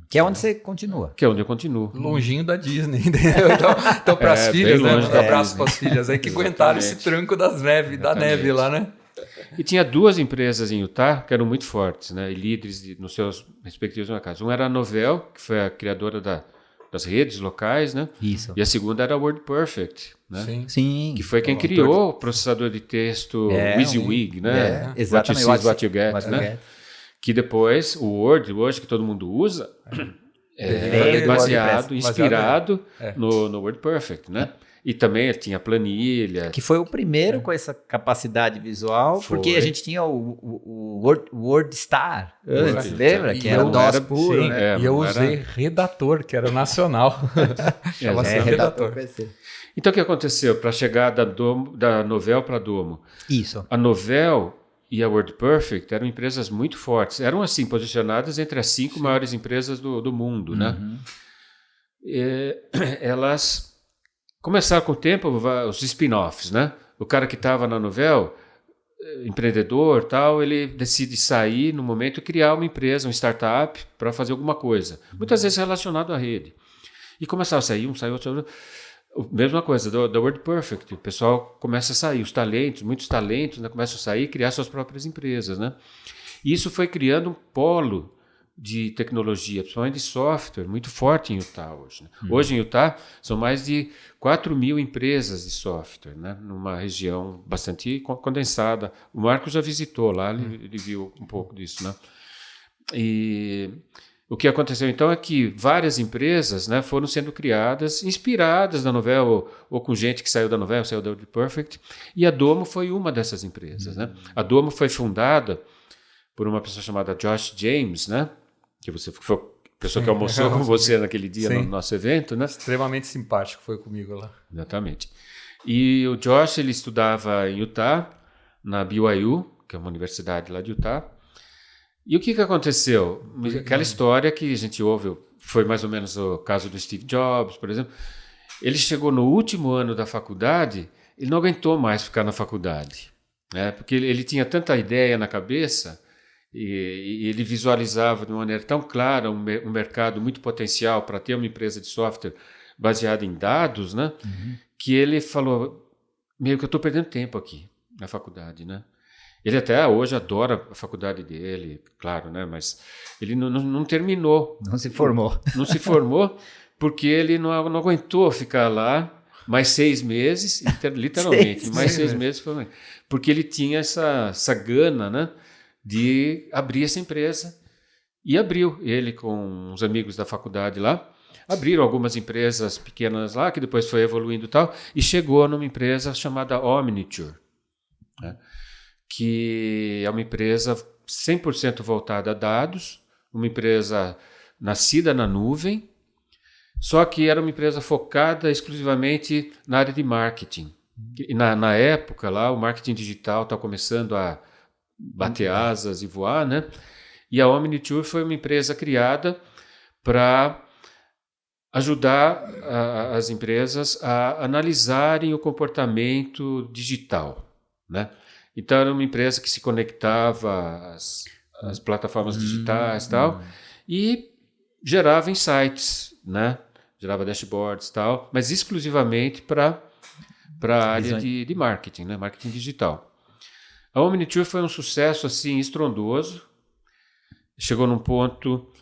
S2: Que é onde você continua.
S3: Que é onde eu continuo.
S1: Longinho da Disney, entendeu? Então para as filhas, né? Um abraço para as filhas aí que aguentaram esse tranco da neve lá, né?
S3: E tinha duas empresas em Utah que eram muito fortes, né? E líderes nos seus respectivos mercados. Uma era a Novell, que foi a criadora das redes locais, né?
S2: Isso.
S3: E a segunda era a WordPerfect, né?
S2: Sim.
S3: Que foi quem criou o processador de texto WYSIWYG, né?
S2: Exatamente.
S3: What you see is what you get, né? Que depois, o Word, hoje, que todo mundo usa, é baseado, inspirado no WordPerfect, né? E também tinha planilha.
S2: Que foi o primeiro com essa capacidade visual, porque a gente tinha o WordStar antes, lembra? Que era o DOS puro, né?
S1: E eu usei Redator, que era o nacional.
S2: Redator.
S3: Então, o que aconteceu? Para chegar da Novell para a Domo.
S2: Isso.
S3: A Novell e a WordPerfect eram empresas muito fortes. Eram, assim, posicionadas entre as 5 maiores empresas do mundo, né? Elas começaram com o tempo os spin-offs, né? O cara que estava na Novell, empreendedor, tal, ele decide sair no momento e criar uma empresa, uma startup, para fazer alguma coisa. Muitas vezes relacionado à rede. E começava a sair, um saiu, outro. Mesma coisa da WordPerfect, o pessoal começa a sair, os talentos, muitos talentos, né, começam a sair e criar suas próprias empresas, né? E isso foi criando um polo de tecnologia, principalmente de software, muito forte em Utah hoje. Né? Hoje em Utah são mais de 4.000 empresas de software, né? Numa região bastante condensada. O Marco já visitou lá, ele viu um pouco disso, né? E o que aconteceu então é que várias empresas, né, foram sendo criadas, inspiradas na Novell ou com gente que saiu da Novell, saiu da WordPerfect, e a Domo foi uma dessas empresas. Né? A Domo foi fundada por uma pessoa chamada Josh James, né, que foi a pessoa que almoçou com você naquele dia no nosso evento. Né?
S1: Extremamente simpático, foi comigo lá.
S3: Exatamente. E o Josh, ele estudava em Utah, na BYU, que é uma universidade lá de Utah. E o que aconteceu? Aquela história que a gente ouve, foi mais ou menos o caso do Steve Jobs, por exemplo. Ele chegou no último ano da faculdade, ele não aguentou mais ficar na faculdade, né? Porque ele tinha tanta ideia na cabeça e ele visualizava de uma maneira tão clara um mercado muito potencial para ter uma empresa de software baseada em dados, né? Que ele falou, meio que eu estou perdendo tempo aqui na faculdade, né? Ele até hoje adora a faculdade dele, claro, né? Mas ele não terminou.
S2: Não se formou.
S3: Não se formou porque ele não aguentou ficar lá mais 6 meses, literalmente, mais 6 meses. Porque ele tinha essa gana, né? de abrir essa empresa. E abriu, ele com uns amigos da faculdade lá, abriram algumas empresas pequenas lá, que depois foi evoluindo e tal, e chegou numa empresa chamada Omniture, né? Que é uma empresa 100% voltada a dados, uma empresa nascida na nuvem, só que era uma empresa focada exclusivamente na área de marketing. E na época lá, o marketing digital está começando a bater asas e voar, né? E a Omniture foi uma empresa criada para ajudar as empresas a analisarem o comportamento digital, né? Então, era uma empresa que se conectava às plataformas digitais e tal, e gerava insights, né? Gerava dashboards e tal, mas exclusivamente para a área de marketing, né? Marketing digital. A Omniture foi um sucesso assim estrondoso. Chegou num ponto,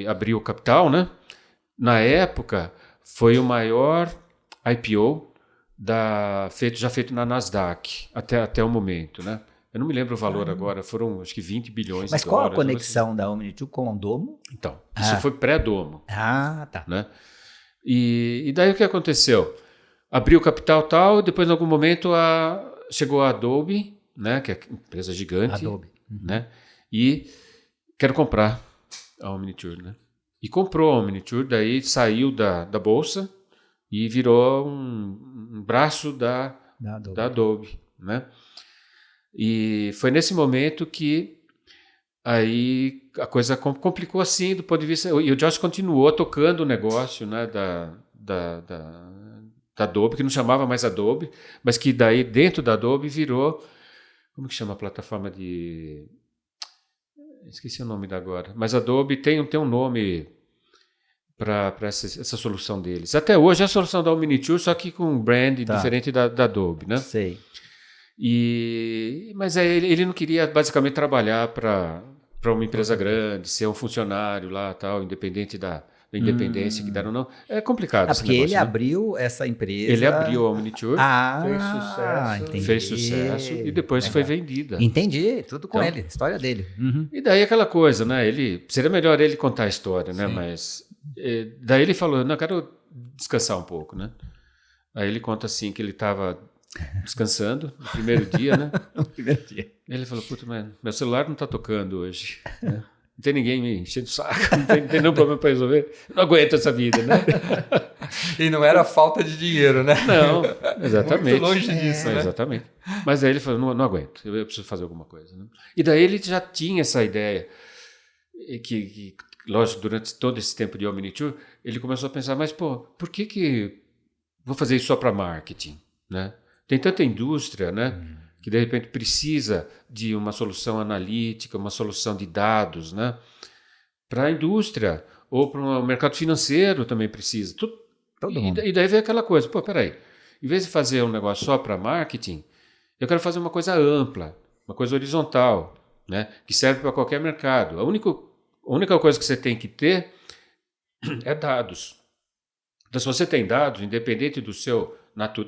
S3: abriu o capital, né? Na época, foi o maior IPO já feito na Nasdaq, até o momento, né? Eu não me lembro o valor agora, foram acho que 20 bilhões
S2: Mas
S3: de
S2: qual
S3: dólares.
S2: a conexão da Omniture com o Domo?
S3: Então, isso foi pré-Domo.
S2: Ah, tá.
S3: Né? E daí o que aconteceu? Abriu o capital tal, depois em algum momento chegou a Adobe, né, que é empresa gigante,
S2: Adobe.
S3: né, e quero comprar a Omniture, né? E comprou a Omniture, daí saiu da bolsa e virou um braço da Adobe, né? E foi nesse momento que aí a coisa complicou assim do ponto de vista... E o Josh continuou tocando o negócio, né, da Adobe, que não chamava mais Adobe, mas que daí dentro da Adobe virou... Como que chama a plataforma de... Esqueci o nome da agora. Mas a Adobe tem um nome para essa solução deles. Até hoje é a solução da Omniture, só que com um brand diferente da Adobe, né?
S2: Sei.
S3: Mas ele não queria basicamente trabalhar para uma empresa grande, ser um funcionário lá, tal, independente da independência que deram, não. É complicado esse
S2: porque
S3: negócio,
S2: ele
S3: né?
S2: abriu essa empresa...
S3: Ele abriu a Omniture,
S2: entendi.
S3: fez sucesso e depois foi vendida.
S2: Entendi, tudo com
S3: Então,
S2: ele, história dele.
S3: E daí aquela coisa, né? Seria melhor ele contar a história, né? Mas daí ele falou, não, eu quero descansar um pouco, né? Aí ele conta assim que ele estava descansando no primeiro dia, né?
S2: No primeiro dia.
S3: Ele falou, puta, mas meu celular não está tocando hoje, né? Não tem ninguém me enchendo o saco, não tem nenhum problema para resolver. Eu não aguento essa vida, né?
S1: E não era falta de dinheiro, né?
S3: Não, exatamente.
S1: Muito longe disso, né?
S3: Exatamente. Mas aí ele falou, não aguento, eu preciso fazer alguma coisa, né? E daí ele já tinha essa ideia, que lógico, durante todo esse tempo de Omniture, ele começou a pensar, mas pô, por que vou fazer isso só para marketing, né? Tem tanta indústria, né? Que de repente precisa de uma solução analítica, uma solução de dados, né? Para a indústria ou para o mercado financeiro também precisa.
S2: Todo mundo.
S3: E daí vem aquela coisa, pô, peraí, em vez de fazer um negócio só para marketing, eu quero fazer uma coisa ampla, uma coisa horizontal, né? Que serve para qualquer mercado. A única coisa que você tem que ter é dados. Então, se você tem dados, independente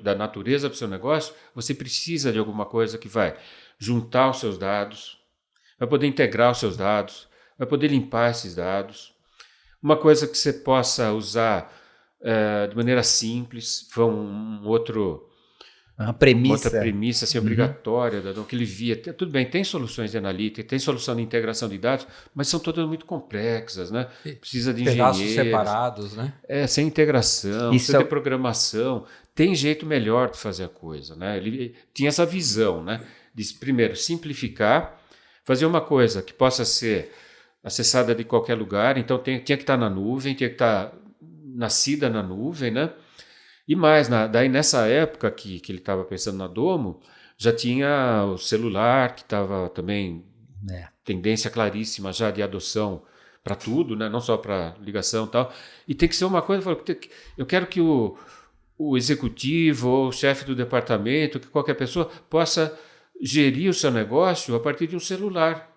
S3: da natureza do seu negócio, você precisa de alguma coisa que vai juntar os seus dados, vai poder integrar os seus dados, vai poder limpar esses dados. Uma coisa que você possa usar de maneira simples, foi uma outra premissa assim, obrigatória, que ele via. Tudo bem, tem soluções de analítica, tem solução de integração de dados, mas são todas muito complexas, né? Precisa de engenheiros.
S1: Pedaços separados, né?
S3: Sem integração, precisa ter programação. Tem jeito melhor de fazer a coisa, né? Ele tinha essa visão, né? De, primeiro, simplificar, fazer uma coisa que possa ser acessada de qualquer lugar, então tinha que estar na nuvem, tinha que estar nascida na nuvem, né? E mais, daí nessa época que ele estava pensando na Domo, já tinha o celular, que estava também tendência claríssima já de adoção para tudo, né? Não só para ligação e tal. E tem que ser uma coisa, eu quero que o executivo ou o chefe do departamento, que qualquer pessoa possa gerir o seu negócio a partir de um celular.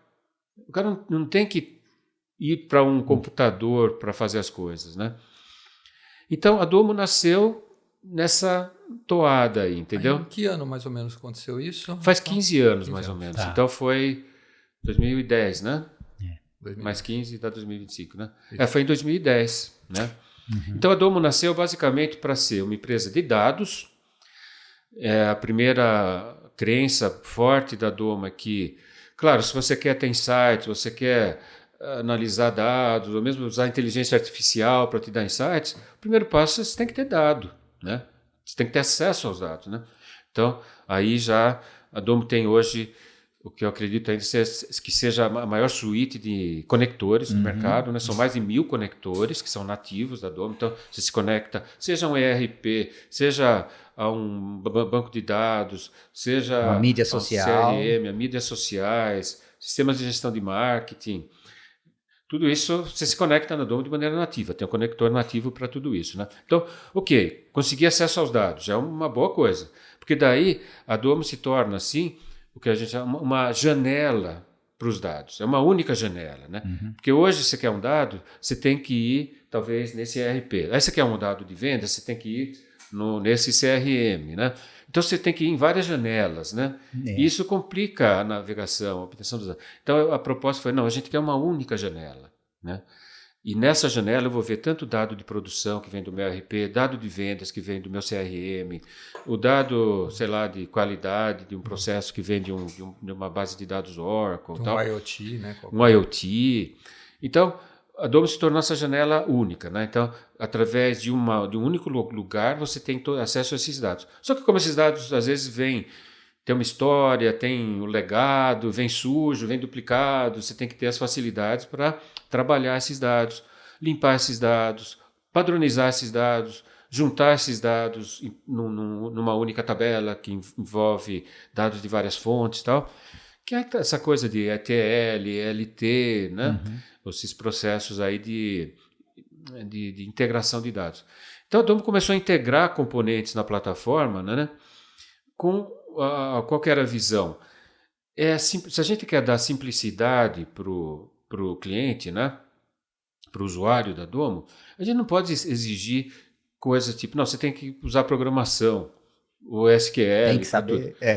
S3: O cara não tem que ir para um computador para fazer as coisas, né? Então, a Domo nasceu nessa toada aí, entendeu?
S1: Em que ano mais ou menos aconteceu isso?
S3: Faz 15 anos,
S1: 15
S3: mais ou
S1: anos.
S3: menos.
S2: Tá.
S3: Então foi 2010, né?
S1: 2000.
S3: Mais 15 dá 2025, né?
S1: Isso.
S3: Foi em 2010, né? Então a Domo nasceu basicamente para ser uma empresa de dados. A primeira crença forte da Domo é que, claro, se você quer ter insights, você quer analisar dados, ou mesmo usar inteligência artificial para te dar insights, o primeiro passo é você tem que ter dado, né? Você tem que ter acesso aos dados, né? Então, aí já a Domo tem hoje o que eu acredito ainda que seja a maior suíte de conectores do mercado, né? São mais de 1.000 conectores que são nativos da Domo. Então, você se conecta, seja um ERP, seja a um banco de dados, seja
S2: Uma mídia
S3: a um
S2: social.
S3: CRM, a mídias sociais, sistemas de gestão de marketing. Tudo isso você se conecta na Domo de maneira nativa. Tem um conector nativo para tudo isso, né? Então, ok, conseguir acesso aos dados já é uma boa coisa. Porque daí a Domo se torna, assim, o que a gente chama uma janela para os dados. É uma única janela, né? Porque hoje você quer um dado, você tem que ir, talvez, nesse ERP. Aí você quer um dado de venda, você tem que ir nesse CRM, né? Então você tem que ir em várias janelas, né? E isso complica a navegação, a obtenção dos dados. Então a proposta foi, não, a gente quer uma única janela, né? E nessa janela eu vou ver tanto dado de produção que vem do meu ERP, dado de vendas que vem do meu CRM, o dado, sei lá, de qualidade de um processo que vem de uma base de dados Oracle.
S1: Um IoT, né?
S3: Um IoT. Então, a Domo se tornou essa janela única, né? Então, através de um único lugar, você tem acesso a esses dados. Só que como esses dados, às vezes, tem uma história, tem o legado, vem sujo, vem duplicado, você tem que ter as facilidades para trabalhar esses dados, limpar esses dados, padronizar esses dados, juntar esses dados numa única tabela que envolve dados de várias fontes e tal, que é essa coisa de ETL, LT, né? Esses processos aí de integração de dados. Então, a Domo começou a integrar componentes na plataforma, né? Qual que era a visão? Se a gente quer dar simplicidade para o cliente, né? Para o usuário da Domo, a gente não pode exigir coisas tipo, não, você tem que usar programação, o SQL.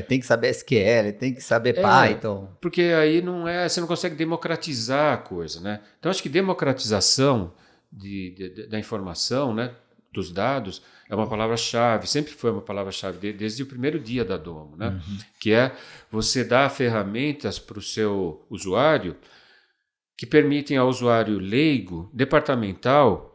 S2: Tem que saber SQL, tem que saber Python.
S3: Porque aí você não consegue democratizar a coisa, né? Então, acho que democratização da informação, né? Dos dados, é uma palavra-chave, sempre foi uma palavra-chave desde o primeiro dia da Domo, né? Que é você dar ferramentas para o seu usuário que permitem ao usuário leigo, departamental,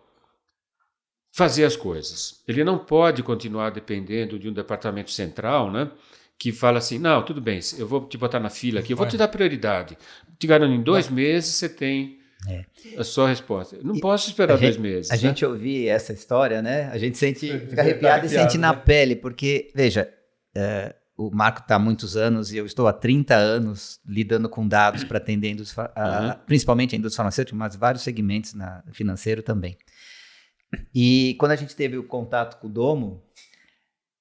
S3: fazer as coisas. Ele não pode continuar dependendo de um departamento central, né? Que fala assim, não, tudo bem, eu vou te botar na fila aqui, eu vou te dar prioridade. Te garanto, em 2 meses você tem a sua resposta. Não posso esperar 2 meses.
S2: A gente ouvir essa história, né? A gente fica arrepiado e sente na pele, porque, veja, o Marco está há muitos anos e eu estou há 30 anos lidando com dados para atender principalmente a indústria farmacêutica, mas vários segmentos financeiro também. E quando a gente teve o contato com o Domo,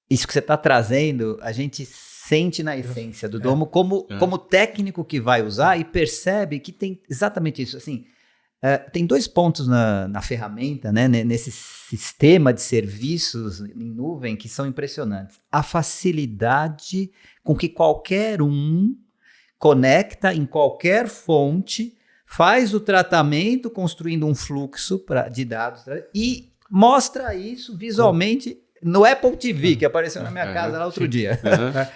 S2: isso que você está trazendo, a gente sente na essência do Domo como técnico que vai usar e percebe que tem exatamente isso. Assim, tem 2 pontos na ferramenta, né, nesse sistema de serviços em nuvem que são impressionantes. A facilidade com que qualquer um conecta em qualquer fonte, faz o tratamento construindo um fluxo de dados e mostra isso visualmente no Apple TV, que apareceu na minha casa lá outro dia.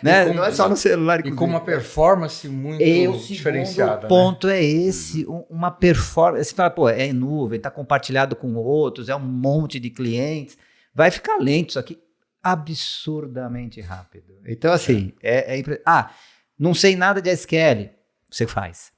S2: Né? Não é só no celular.
S1: E com uma performance muito diferenciada.
S2: O ponto é esse, uma performance. Você fala, pô, é em nuvem, está compartilhado com outros, é um monte de clientes. Vai ficar lento isso aqui, absurdamente rápido. Então, assim, não sei nada de SQL, você faz.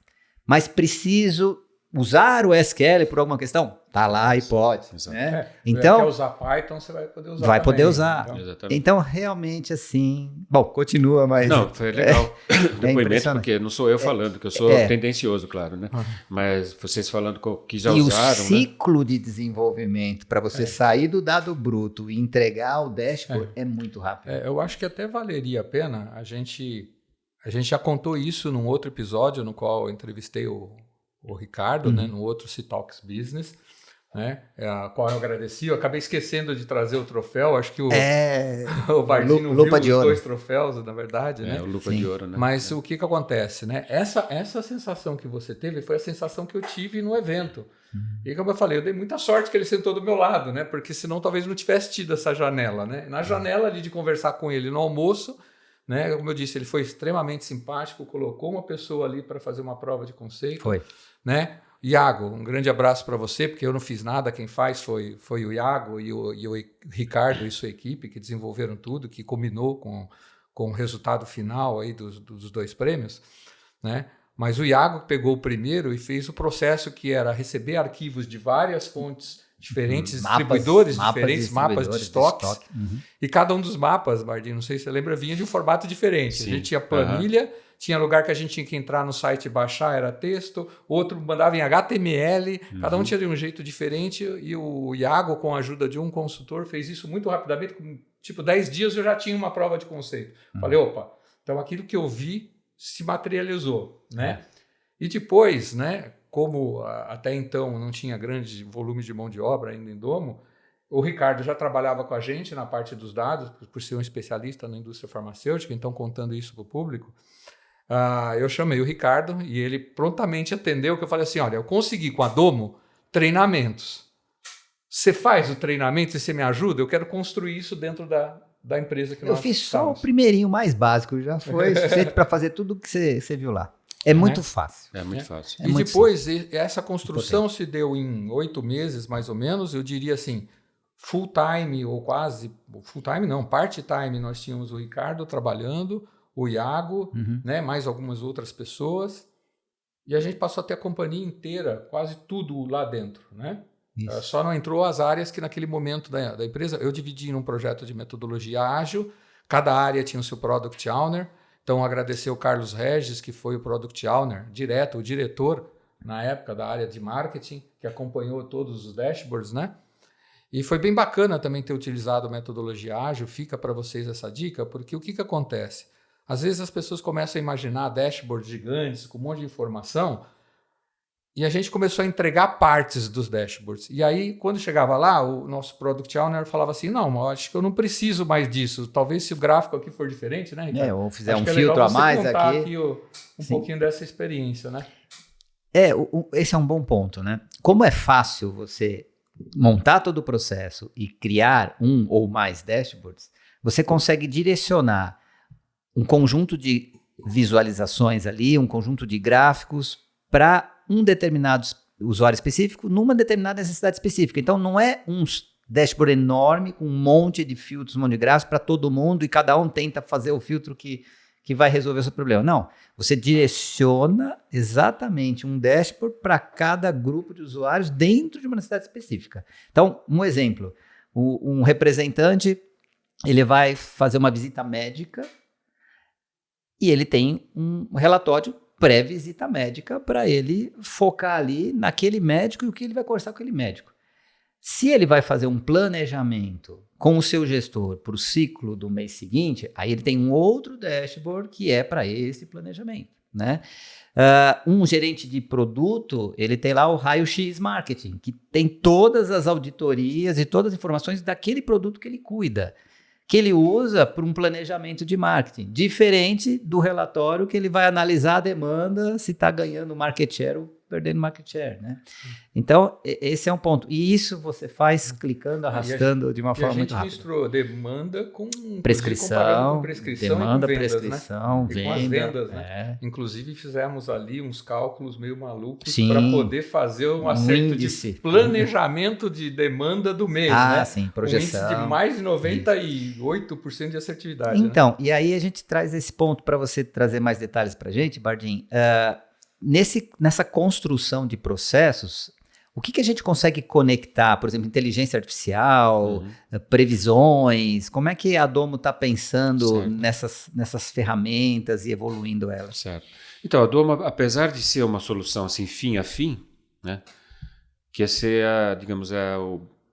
S2: Mas preciso usar o SQL por alguma questão? Tá lá e pode. Né?
S1: Então, quer usar Python, você vai poder usar.
S2: Vai poder usar. Então, realmente, assim... Bom, continua, mas...
S3: Não, foi legal. Depoimento, porque não sou eu falando, que eu sou tendencioso, claro, né? Mas vocês falando que já usaram,
S2: o ciclo de desenvolvimento para você sair do dado bruto e entregar o dashboard é muito rápido.
S1: Eu acho que até valeria a pena. A gente já contou isso num outro episódio no qual eu entrevistei o Ricardo, né, no outro C-Talks Business, né? A qual eu agradeci. Eu acabei esquecendo de trazer o troféu. Acho que o Vardim não
S2: Lupa
S1: viu
S2: de
S1: os
S2: ouro.
S1: 2 troféus, na verdade, né?
S3: O Lupa
S2: Sim.
S3: de Ouro, né?
S1: Mas o que acontece, né? Essa sensação que você teve foi a sensação que eu tive no evento. E como eu falei, eu dei muita sorte que ele sentou do meu lado, né? Porque senão talvez não tivesse tido essa janela, né? Na janela ali de conversar com ele no almoço, né? Como eu disse, ele foi extremamente simpático, colocou uma pessoa ali para fazer uma prova de conceito.
S2: Foi.
S1: Né? Iago, um grande abraço para você, porque eu não fiz nada, quem faz foi o Iago e o Ricardo e sua equipe, que desenvolveram tudo, que combinou com o resultado final aí dos 2 prêmios, né? Mas o Iago pegou o primeiro e fez o processo que era receber arquivos de várias fontes diferentes, distribuidores diferentes, mapas de estoques, e cada um dos mapas, Bardim, não sei se você lembra, vinha de um formato diferente.
S3: Sim.
S1: A gente tinha planilha, tinha lugar que a gente tinha que entrar no site e baixar, era texto, outro mandava em HTML, cada um tinha de um jeito diferente, e o Iago, com a ajuda de um consultor, fez isso muito rapidamente, com tipo 10 dias eu já tinha uma prova de conceito. Falei, opa, então aquilo que eu vi se materializou, né? E depois, né, como até então não tinha grande volume de mão de obra ainda em Domo, o Ricardo já trabalhava com a gente na parte dos dados, por ser um especialista na indústria farmacêutica, então contando isso para o público, eu chamei o Ricardo e ele prontamente atendeu, que eu falei assim, olha, eu consegui com a Domo treinamentos. Você faz o treinamento e você me ajuda? Eu quero construir isso dentro da empresa que nós
S2: Eu fiz
S1: estamos.
S2: só o primeirinho mais básico, já foi suficiente para fazer tudo o que você viu lá. É muito fácil.
S3: É muito fácil.
S1: E depois, essa construção se deu em 8 meses, mais ou menos, eu diria assim, full time ou quase, full time não, part-time, nós tínhamos o Ricardo trabalhando, o Iago, né, mais algumas outras pessoas, e a gente passou a ter a companhia inteira, quase tudo lá dentro, né? Só não entrou as áreas que naquele momento da empresa, eu dividi num projeto de metodologia ágil, cada área tinha o seu Product Owner, então agradecer o Carlos Regis, que foi o Product Owner, direto, o diretor, na época da área de marketing, que acompanhou todos os dashboards, né? E foi bem bacana também ter utilizado a metodologia ágil, fica para vocês essa dica, porque o que acontece? Às vezes as pessoas começam a imaginar dashboards gigantes com um monte de informação e a gente começou a entregar partes dos dashboards. E aí, quando chegava lá, o nosso Product Owner falava assim, não, eu acho que eu não preciso mais disso. Talvez se o gráfico aqui for diferente, né, Ricardo?
S2: Ou fizer
S1: acho
S2: um
S1: que
S2: filtro a mais
S1: contar
S2: aqui.
S1: um pouquinho dessa experiência, né?
S2: Esse é um bom ponto, né? Como é fácil você montar todo o processo e criar um ou mais dashboards, você consegue direcionar um conjunto de visualizações ali, um conjunto de gráficos para um determinado usuário específico numa determinada necessidade específica. Então, não é um dashboard enorme com um monte de filtros, um monte de gráficos para todo mundo e cada um tenta fazer o filtro que vai resolver o seu problema. Não, você direciona exatamente um dashboard para cada grupo de usuários dentro de uma necessidade específica. Então, um exemplo, um representante, ele vai fazer uma visita médica e ele tem um relatório pré-visita médica para ele focar ali naquele médico e o que ele vai conversar com aquele médico. Se ele vai fazer um planejamento com o seu gestor para o ciclo do mês seguinte, aí ele tem um outro dashboard que é para esse planejamento, né? Um gerente de produto, ele tem lá o raio-x marketing, que tem todas as auditorias e todas as informações daquele produto que ele cuida, que ele usa para um planejamento de marketing, diferente do relatório que ele vai analisar a demanda, se está ganhando market share ou perdendo market share, né? Então, esse é um ponto. E isso você faz clicando, arrastando de uma forma muito rápida.
S1: A gente misturou demanda com
S2: prescrição,
S1: e
S2: demanda,
S1: com vendas,
S2: prescrição,
S1: né?
S2: venda.
S1: Com as vendas, né? Inclusive, fizemos ali uns cálculos meio malucos
S2: Sim,
S1: para poder fazer um acerto de planejamento de demanda do mês, né?
S2: Sim, projeção.
S1: Um índice de mais de 98% de assertividade.
S2: Então,
S1: né?
S2: E aí a gente traz esse ponto para você trazer mais detalhes para a gente, Bardim. Nessa construção de processos, o que a gente consegue conectar? Por exemplo, inteligência artificial, previsões, como é que a Domo está pensando nessas ferramentas e evoluindo elas?
S3: Certo. Então, a Domo, apesar de ser uma solução assim, fim a fim, né, que ia ser, a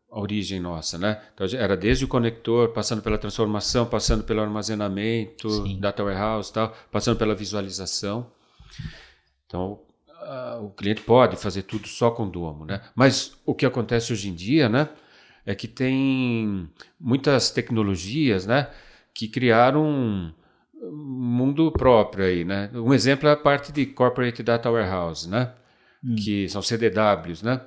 S3: origem nossa, né? Então, era desde o conector, passando pela transformação, passando pelo armazenamento, data warehouse, tal, passando pela visualização. Então, o cliente pode fazer tudo só com Domo, né? Mas o que acontece hoje em dia, né, é que tem muitas tecnologias, né, que criaram um mundo próprio aí, né? Um exemplo é a parte de Corporate Data Warehouse, né? Que são CDWs, né?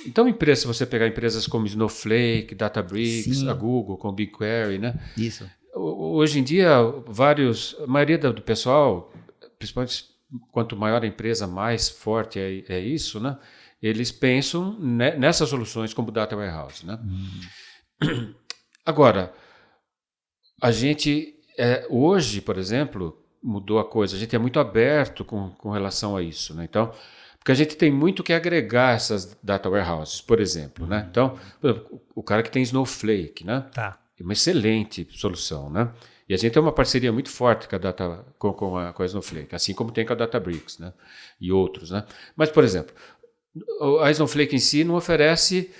S3: Então, se você pegar empresas como Snowflake, Databricks,
S2: Sim.
S3: a Google com BigQuery, né?
S2: Isso.
S3: Hoje em dia, a maioria do pessoal, principalmente quanto maior a empresa, mais forte é isso, né? Eles pensam nessas soluções como Data Warehouse, né? Agora, a gente hoje, por exemplo, mudou a coisa. A gente é muito aberto com relação a isso, né? Então, porque a gente tem muito que agregar essas data warehouses, por exemplo, né? Então, por exemplo, o cara que tem Snowflake, né?
S2: Tá.
S3: É uma excelente solução, né? E a gente tem uma parceria muito forte com a Snowflake, assim como tem com a Databricks, né? E outros, né? Mas, por exemplo, a Snowflake em si não oferece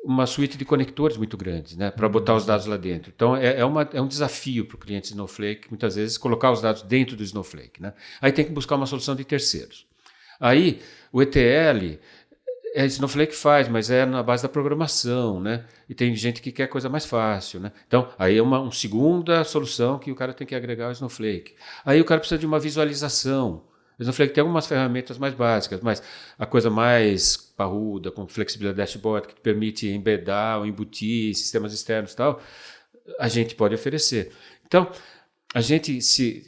S3: uma suíte de conectores muito grande, né, para botar os dados lá dentro. Então, é um desafio para o cliente Snowflake, muitas vezes, colocar os dados dentro do Snowflake, né? Aí tem que buscar uma solução de terceiros. Aí, o ETL, Snowflake faz, mas é na base da programação, né? E tem gente que quer coisa mais fácil, né? Então, aí é uma segunda solução que o cara tem que agregar ao Snowflake. Aí o cara precisa de uma visualização. O Snowflake tem algumas ferramentas mais básicas, mas a coisa mais parruda, com flexibilidade dashboard, que permite embedar ou embutir sistemas externos e tal, a gente pode oferecer. Então, a gente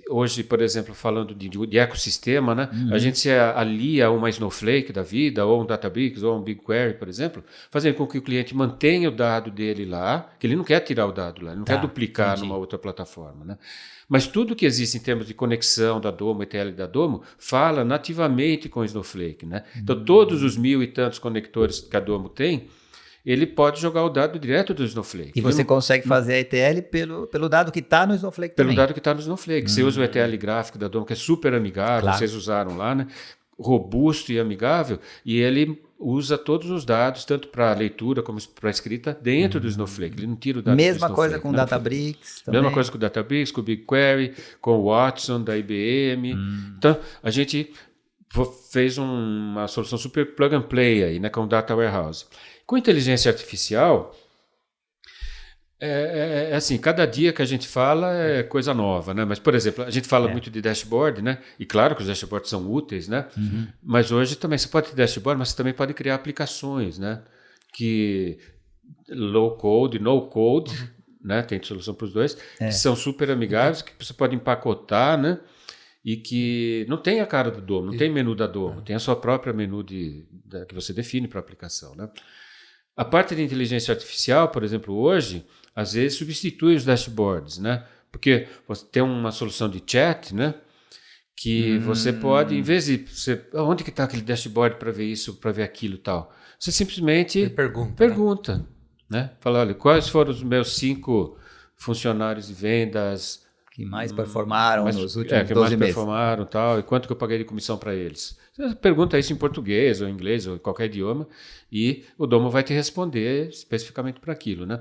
S3: hoje, por exemplo, falando de ecossistema, né? A gente se alia a uma Snowflake da vida, ou um Databricks, ou um BigQuery, por exemplo, fazendo com que o cliente mantenha o dado dele lá, que ele não quer tirar o dado lá, ele não quer duplicar numa outra plataforma, né? Mas tudo que existe em termos de conexão da Domo, ETL da Domo, fala nativamente com o Snowflake, né? Então, todos os 1.000 e tantos conectores que a Domo tem, ele pode jogar o dado direto do Snowflake.
S2: E você consegue fazer a ETL pelo dado que está no Snowflake também.
S3: Pelo dado que está no Snowflake. Você usa o ETL gráfico da Domo, que é super amigável,
S2: Claro.
S3: Vocês usaram lá, né? Robusto e amigável, e ele usa todos os dados, tanto para leitura como para escrita, dentro do Snowflake. Ele não tira o dado
S2: Mesma
S3: do
S2: coisa
S3: Snowflake,
S2: com
S3: né?
S2: Databricks também.
S3: Mesma coisa com o Databricks, com o BigQuery, com o Watson da IBM. Então, a gente fez uma solução super plug and play aí, né, com o Data Warehouse. Com inteligência artificial, assim, cada dia que a gente fala é coisa nova, né? Mas, por exemplo, a gente fala muito de dashboard, né? E claro que os dashboards são úteis, né? Mas hoje também você pode ter dashboard, mas você também pode criar aplicações, né? Que low code, no code, né? Tem solução para os dois, que são super amigáveis, que você pode empacotar, né? E que não tem a cara do Domo, não tem menu da Domo, tem a sua própria menu que você define para a aplicação, né? A parte de inteligência artificial, por exemplo, hoje, às vezes substitui os dashboards, né? Porque você tem uma solução de chat, né? Que você pode, em vez de onde que está aquele dashboard para ver isso, para ver aquilo e tal, você simplesmente pergunta, né? Fala, olha, quais foram os meus 5 funcionários de vendas
S2: que mais performaram nos últimos 12
S3: que mais
S2: meses.
S3: Performaram, tal, e quanto que eu paguei de comissão para eles? Você pergunta isso em português, ou em inglês, ou em qualquer idioma, e o Domo vai te responder especificamente para aquilo, né?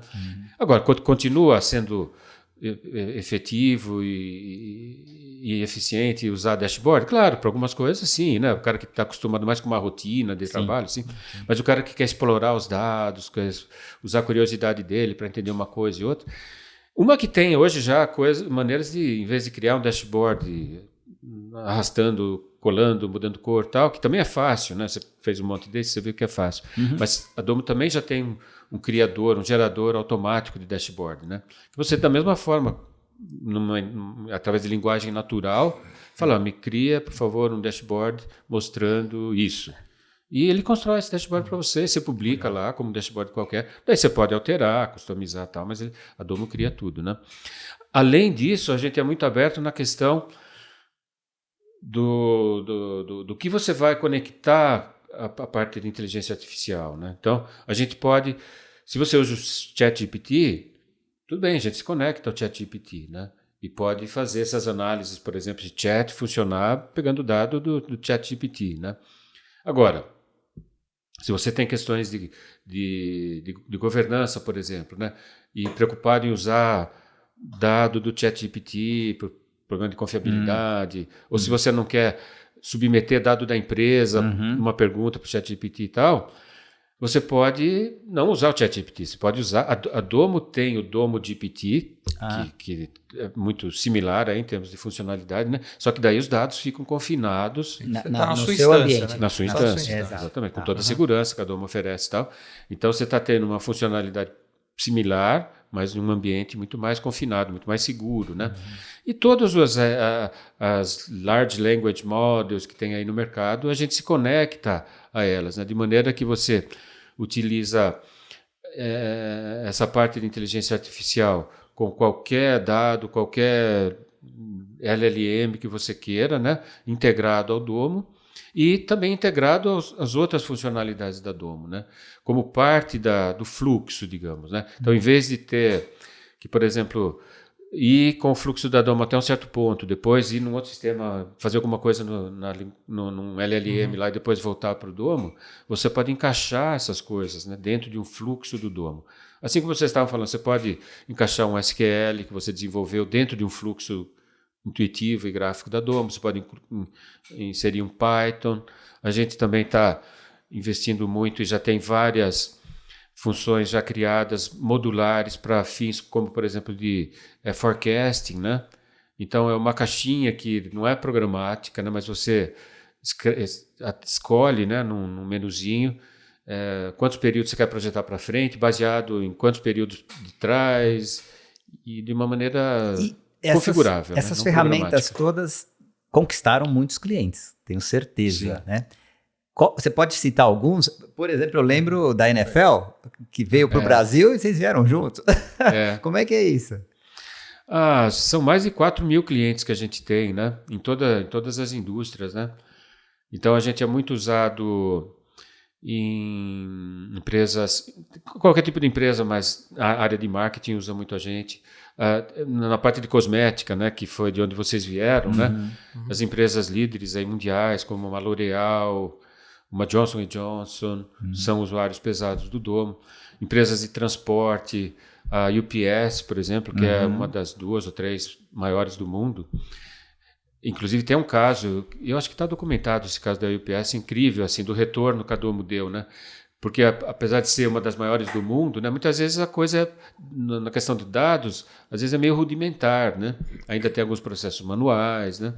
S3: Agora, continua sendo efetivo e eficiente usar dashboard? Claro, para algumas coisas sim, né? O cara que está acostumado mais com uma rotina de trabalho, sim. Mas o cara que quer explorar os dados, quer usar a curiosidade dele para entender uma coisa e outra. Uma que tem hoje já maneiras de, em vez de criar um dashboard arrastando, colando, mudando cor e tal, que também é fácil, né? Você fez um monte desse, você viu que é fácil. Mas a Domo também já tem um criador, um gerador automático de dashboard, né? Você, da mesma forma, através de linguagem natural, fala, me cria, por favor, um dashboard mostrando isso. E ele constrói esse dashboard para você, você publica lá como um dashboard qualquer. Daí você pode alterar, customizar e tal, mas a Domo cria tudo, né? Além disso, a gente é muito aberto na questão do que você vai conectar a parte de inteligência artificial, né? Então, a gente pode, se você usa o ChatGPT, tudo bem, a gente se conecta ao ChatGPT, né? E pode fazer essas análises, por exemplo, de chat funcionar pegando o dado do ChatGPT, né? Agora, se você tem questões de governança, por exemplo, né? E preocupado em usar dado do ChatGPT, problema de confiabilidade, ou se você não quer submeter dado da empresa, uma pergunta para o ChatGPT e tal, você pode não usar o ChatGPT, você pode usar. A Domo tem o Domo GPT, que é muito similar aí em termos de funcionalidade, né? Só que daí os dados ficam confinados
S2: no
S1: sua
S2: seu
S1: instância,
S2: ambiente.
S1: né?
S3: na sua
S1: Na
S3: instância.
S1: sua instância.
S3: Exatamente, com toda a segurança que a Domo oferece e tal. Então você está tendo uma funcionalidade similar, mas num ambiente muito mais confinado, muito mais seguro, né? E todas as large language models que tem aí no mercado, a gente se conecta a elas, né? De maneira que você utiliza essa parte de inteligência artificial com qualquer dado, qualquer LLM que você queira, né? Integrado ao Domo e também integrado às outras funcionalidades da Domo, né? Como parte do fluxo, digamos, né? Então, em vez de ter que, por exemplo, ir com o fluxo da Domo até um certo ponto, depois ir num outro sistema, fazer alguma coisa num LLM lá e depois voltar para o Domo, você pode encaixar essas coisas, né, dentro de um fluxo do Domo. Assim como vocês estavam falando, você pode encaixar um SQL que você desenvolveu dentro de um fluxo intuitivo e gráfico da Domo, você pode inserir um Python. A gente também está investindo muito e já tem várias funções já criadas modulares para fins como, por exemplo, de forecasting, né? Então, é uma caixinha que não é programática, né? Mas você escolhe, né, num menuzinho quantos períodos você quer projetar para frente, baseado em quantos períodos de trás e de uma maneira configurável.
S2: Essas
S3: né?
S2: ferramentas todas conquistaram muitos clientes, tenho certeza, né? Você pode citar alguns? Por exemplo, eu lembro da NFL, que veio para o Brasil e vocês vieram juntos. Como é que é isso?
S3: São mais de 4 mil clientes que a gente tem, né? Em todas as indústrias, né? Então, a gente é muito usado em empresas, qualquer tipo de empresa, mas a área de marketing usa muito a gente. Na parte de cosmética, né, que foi de onde vocês vieram, né? As empresas líderes aí mundiais, como uma L'Oréal, uma Johnson & Johnson, são usuários pesados do Domo. Empresas de transporte, a UPS, por exemplo, que é uma das 2 ou 3 maiores do mundo. Inclusive tem um caso, eu acho que está documentado esse caso da UPS, incrível, assim, do retorno que a Domo deu, né? Porque apesar de ser uma das maiores do mundo, né, muitas vezes a coisa, na questão de dados, às vezes é meio rudimentar, né? Ainda tem alguns processos manuais, né?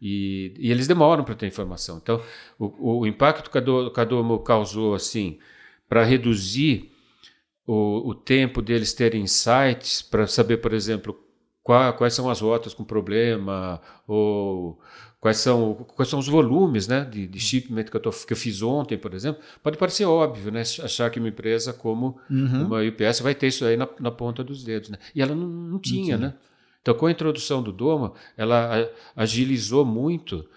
S3: E eles demoram para ter informação. Então, o impacto que a Domo causou assim, para reduzir o tempo deles terem insights, para saber, por exemplo, quais são as rotas com problema, ou quais são os volumes, né, de shipment que eu fiz ontem, por exemplo. Pode parecer óbvio, né, achar que uma empresa como uma UPS vai ter isso aí na ponta dos dedos. Né? E ela não tinha, né? Então, com a introdução do Domo, ela agilizou muito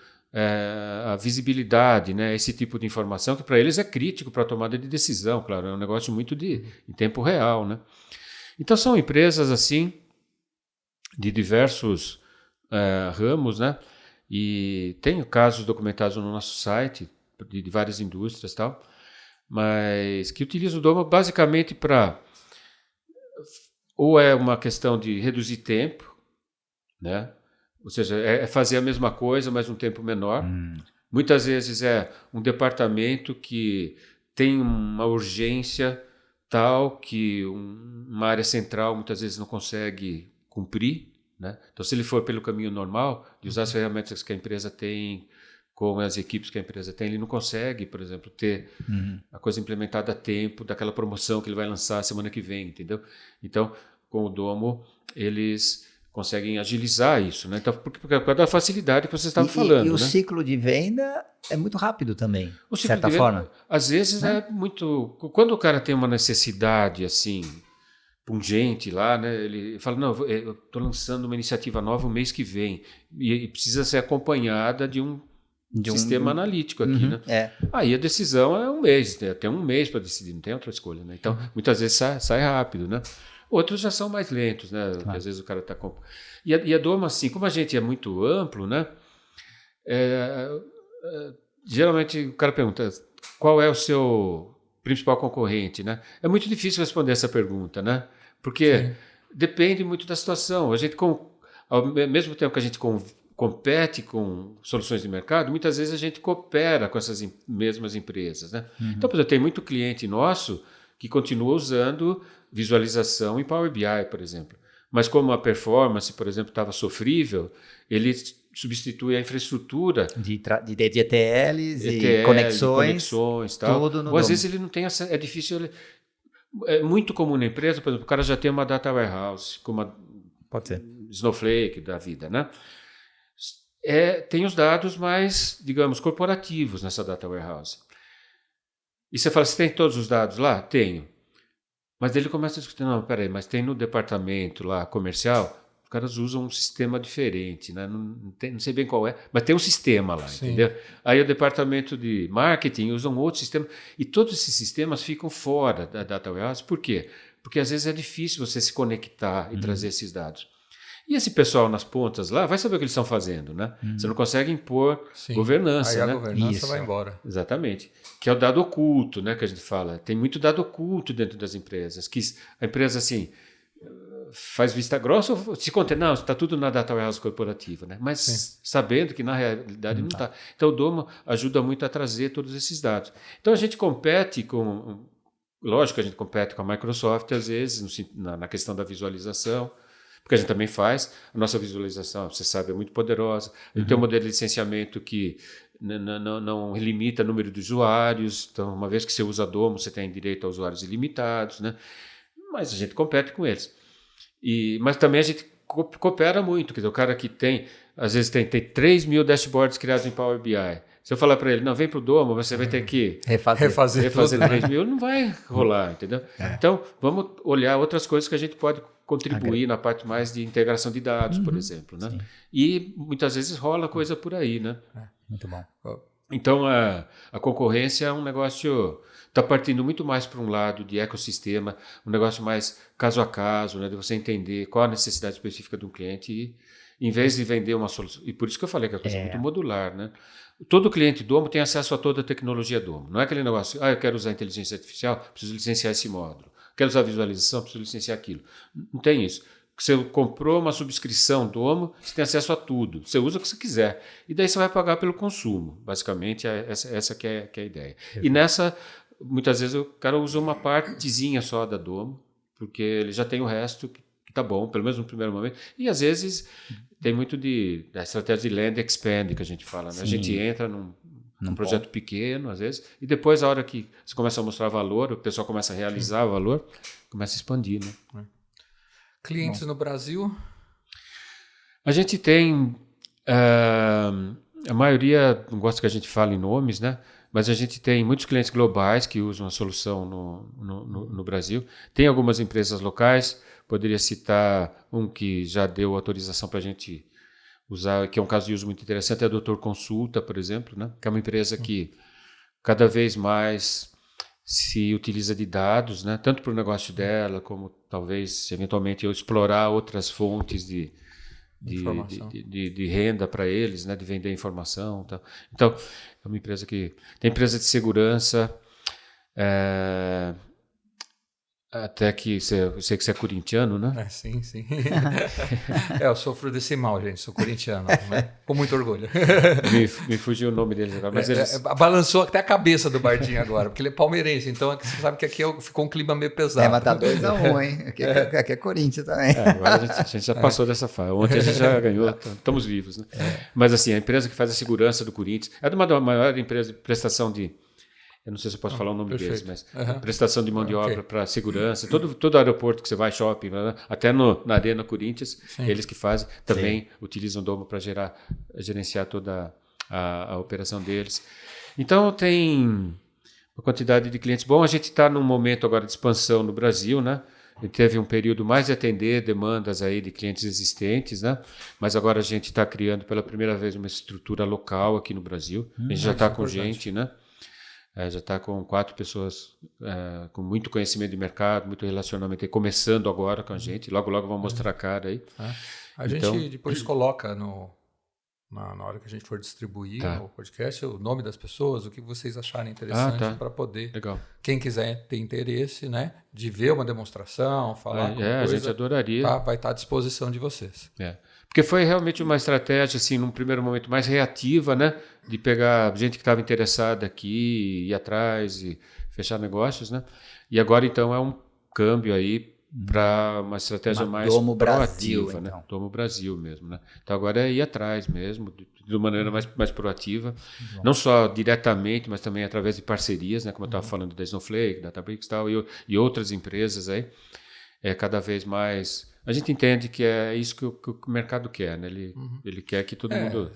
S3: a visibilidade, né? Esse tipo de informação que para eles é crítico para a tomada de decisão, claro, é um negócio muito em tempo real. Né? Então, são empresas assim, de diversos ramos, né? E tem casos documentados no nosso site, de várias indústrias e tal, mas que utilizam o Domo basicamente para... Ou é uma questão de reduzir tempo, né? Ou seja, é fazer a mesma coisa, mas um tempo menor. Muitas vezes é um departamento que tem uma urgência tal que uma área central muitas vezes não consegue cumprir. Né? Então, se ele for pelo caminho normal, de usar as ferramentas que a empresa tem, com as equipes que a empresa tem, ele não consegue, por exemplo, ter a coisa implementada a tempo daquela promoção que ele vai lançar semana que vem, entendeu? Então, com o Domo, eles conseguem agilizar isso, né? Então, por causa da facilidade que você estava falando.
S2: E o
S3: né?
S2: ciclo de venda é muito rápido também,
S3: O
S2: de
S3: ciclo
S2: certa
S3: de venda,
S2: forma.
S3: às vezes é muito... Quando o cara tem uma necessidade, assim, pungente lá, né? Ele fala, não, eu estou lançando uma iniciativa nova o mês que vem e precisa ser acompanhada de um sistema analítico aqui, né? Aí a decisão é um mês, né? Tem um mês para decidir, não tem outra escolha, né? Então, muitas vezes sai rápido, né? Outros já são mais lentos, né? Claro. Às vezes o cara está... E a Domo, assim, como a gente é muito amplo, né? Geralmente o cara pergunta qual é o seu principal concorrente, né? É muito difícil responder essa pergunta, né? Porque depende muito da situação. A gente, ao mesmo tempo que a gente compete com soluções de mercado, muitas vezes a gente coopera com essas mesmas empresas, né? Então, por exemplo, tem muito cliente nosso que continua usando visualização em Power BI, por exemplo. Mas como a performance, por exemplo, estava sofrível, ele substitui a infraestrutura
S2: de ETLs e
S3: ETL,
S2: conexões,
S3: tal.
S2: tudo no
S3: Ou às
S2: domo.
S3: vezes ele não tem é difícil. É muito comum na empresa, por exemplo, o cara já tem uma data warehouse, como a
S2: Pode ser.
S3: Snowflake da vida, né? Tem os dados mais, digamos, corporativos nessa data warehouse. E você fala, você tem todos os dados lá? Tenho. Mas ele começa a discutir, não, peraí, mas tem no departamento lá comercial, os caras usam um sistema diferente, né? Não sei bem qual é, mas tem um sistema lá,
S1: Sim.
S3: entendeu? Aí o departamento de marketing usa um outro sistema, e todos esses sistemas ficam fora da data warehouse. Por quê? Porque às vezes é difícil você se conectar e trazer esses dados. E esse pessoal nas pontas lá vai saber o que eles estão fazendo, né? Você não consegue impor
S1: Sim.
S3: governança,
S1: Aí a
S3: né?
S1: governança
S2: Isso.
S1: vai embora.
S3: Exatamente. Que é o dado oculto, né, que a gente fala. Tem muito dado oculto dentro das empresas. Que a empresa, assim, faz vista grossa ou se contém. Não, está tudo na data warehouse corporativa, né? Mas
S1: Sim.
S3: sabendo que na realidade não está. Então o Domo ajuda muito a trazer todos esses dados. Então a gente compete com... Lógico que a gente compete com a Microsoft, às vezes, na questão da visualização, porque a gente também faz. A nossa visualização, você sabe, é muito poderosa. A gente tem um modelo de licenciamento que não limita o número de usuários. Então, uma vez que você usa Domo, você tem direito a usuários ilimitados, né? Mas a gente compete com eles. Mas também a gente coopera muito. Quer dizer, o cara que às vezes tem 3 mil dashboards criados em Power BI. Se eu falar para ele, não, vem para o Domo, você vai ter que
S2: Refazer
S1: tudo,
S3: 3 mil, não vai rolar, entendeu? Então, vamos olhar outras coisas que a gente pode contribuir na parte mais de integração de dados, por exemplo, né? E muitas vezes rola coisa por aí, né?
S2: Muito bom.
S3: Então, a concorrência é um negócio... Está partindo muito mais para um lado de ecossistema, um negócio mais caso a caso, né? De você entender qual a necessidade específica de um cliente e, em vez de vender uma solução... E por isso que eu falei que a coisa é muito modular, né? Todo cliente Domo tem acesso a toda a tecnologia Domo. Não é aquele negócio, eu quero usar inteligência artificial, preciso licenciar esse módulo. Quero usar visualização, preciso licenciar aquilo. Não tem isso. Você comprou uma subscrição Domo, você tem acesso a tudo. Você usa o que você quiser. E daí você vai pagar pelo consumo. Basicamente, essa que é a ideia. E nessa, muitas vezes, o cara usa uma partezinha só da Domo, porque ele já tem o resto que está bom, pelo menos no primeiro momento. E, às vezes, tem muito da estratégia de land expand, que a gente fala. Né? A gente entra num projeto pequeno, às vezes, e depois, a hora que você começa a mostrar valor, o pessoal começa a realizar o valor, começa a expandir. Né?
S1: Clientes no Brasil?
S3: A gente tem... a maioria, não gosta que a gente fale em nomes, né? Mas a gente tem muitos clientes globais que usam a solução no Brasil. Tem algumas empresas locais, poderia citar um que já deu autorização para a gente usar, que é um caso de uso muito interessante, é a Doutor Consulta, por exemplo, né? Que é uma empresa que cada vez mais se utiliza de dados, né? Tanto para o negócio dela, como talvez, eventualmente, eu explorar outras fontes de renda para eles, né? De vender informação. Tal. Então, é uma empresa que... Tem empresa de segurança... Até que eu sei que você é corintiano, né?
S1: Sim. Eu sofro desse mal, gente. Sou corintiano, né? Com muito orgulho.
S3: Me fugiu o nome deles agora. Mas eles...
S1: balançou até a cabeça do Bardinho agora, porque ele é palmeirense. Então você sabe que aqui ficou um clima meio pesado.
S2: Mas tá 2-1, hein? Aqui é Corinthians também.
S3: Agora a gente já passou dessa fase. Ontem a gente já ganhou, estamos vivos, né? Mas assim, a empresa que faz a segurança do Corinthians é uma da maior empresa de prestação de... Eu não sei se eu posso falar o nome deles, mas prestação de mão de obra para segurança. Todo aeroporto que você vai, shopping, até na Arena Corinthians, eles que fazem, também utilizam o Domo para gerenciar toda a operação deles. Então, tem uma quantidade de clientes. Bom, a gente está num momento agora de expansão no Brasil, né? A gente teve um período mais de atender demandas aí de clientes existentes, né? Mas agora a gente está criando pela primeira vez uma estrutura local aqui no Brasil. A gente já está com gente, né? Já está com 4 pessoas com muito conhecimento de mercado, muito relacionamento, começando agora com a gente. Logo vão mostrar a cara aí.
S1: A gente depois coloca no na hora que a gente for distribuir
S3: Tá.
S1: o podcast, o nome das pessoas, o que vocês acharem interessante
S3: tá.
S1: para poder,
S3: Legal.
S1: quem quiser ter interesse, né, de ver uma demonstração, falar alguma
S3: A
S1: coisa,
S3: gente adoraria.
S1: tá, vai estar à disposição de vocês.
S3: Porque foi realmente uma estratégia, assim, num primeiro momento mais reativa, né? De pegar gente que estava interessada aqui, ir atrás e fechar negócios, né? E agora, então, é um câmbio aí para uma estratégia mais
S2: Domo
S3: proativa,
S2: Brasil,
S3: né?
S2: então.
S3: Domo Brasil mesmo, né? Então, agora é ir atrás mesmo, de uma maneira mais proativa. Não só diretamente, mas também através de parcerias, né? Como eu estava falando da Snowflake, Databricks e tal, e outras empresas aí. Cada vez mais... A gente entende que é isso que o mercado quer, né? Ele quer que todo mundo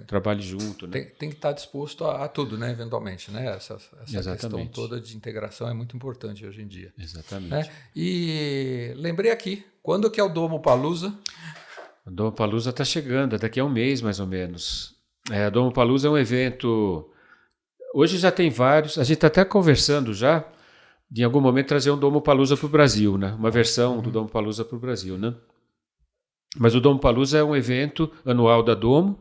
S3: trabalhe junto, né?
S1: Tem que estar disposto a tudo, né? Eventualmente, né? Essa questão
S3: Exatamente.
S1: toda de integração é muito importante hoje em dia.
S3: Exatamente.
S1: Né? E lembrei aqui, quando que é o Domopalooza?
S3: O Domopalooza está chegando, daqui a um mês mais ou menos. O Domopalooza é um evento... Hoje já tem vários, a gente está até conversando já de em algum momento trazer um Domopalooza para o Brasil, né? Uma versão do Domopalooza para o Brasil, né? Mas o Domopalooza é um evento anual da Domo,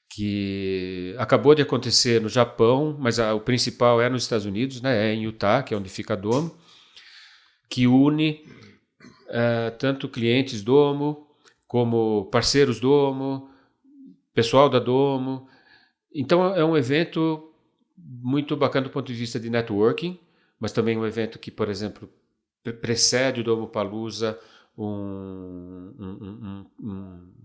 S3: que acabou de acontecer no Japão, mas o principal é nos Estados Unidos, né? É em Utah, que é onde fica a Domo, que une tanto clientes Domo, como parceiros Domo, pessoal da Domo. Então é um evento muito bacana do ponto de vista de networking, mas também um evento que, por exemplo, precede o Domopalooza um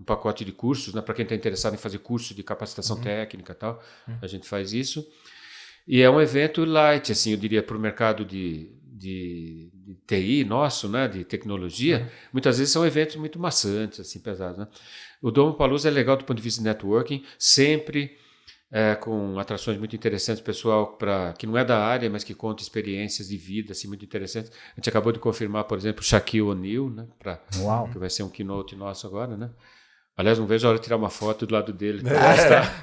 S3: pacote de cursos, né, para quem está interessado em fazer curso de capacitação técnica e tal, a gente faz isso. E é um evento light, assim, eu diria, para o mercado de TI nosso, né, de tecnologia. Muitas vezes são eventos muito maçantes, assim, pesados, né? O Domopalooza é legal do ponto de vista de networking, sempre com atrações muito interessantes, pessoal que não é da área, mas que conta experiências de vida assim, muito interessantes. A gente acabou de confirmar, por exemplo, o Shaquille O'Neal, né, que vai ser um keynote nosso agora, né? Aliás, não vejo a hora de tirar uma foto do lado dele.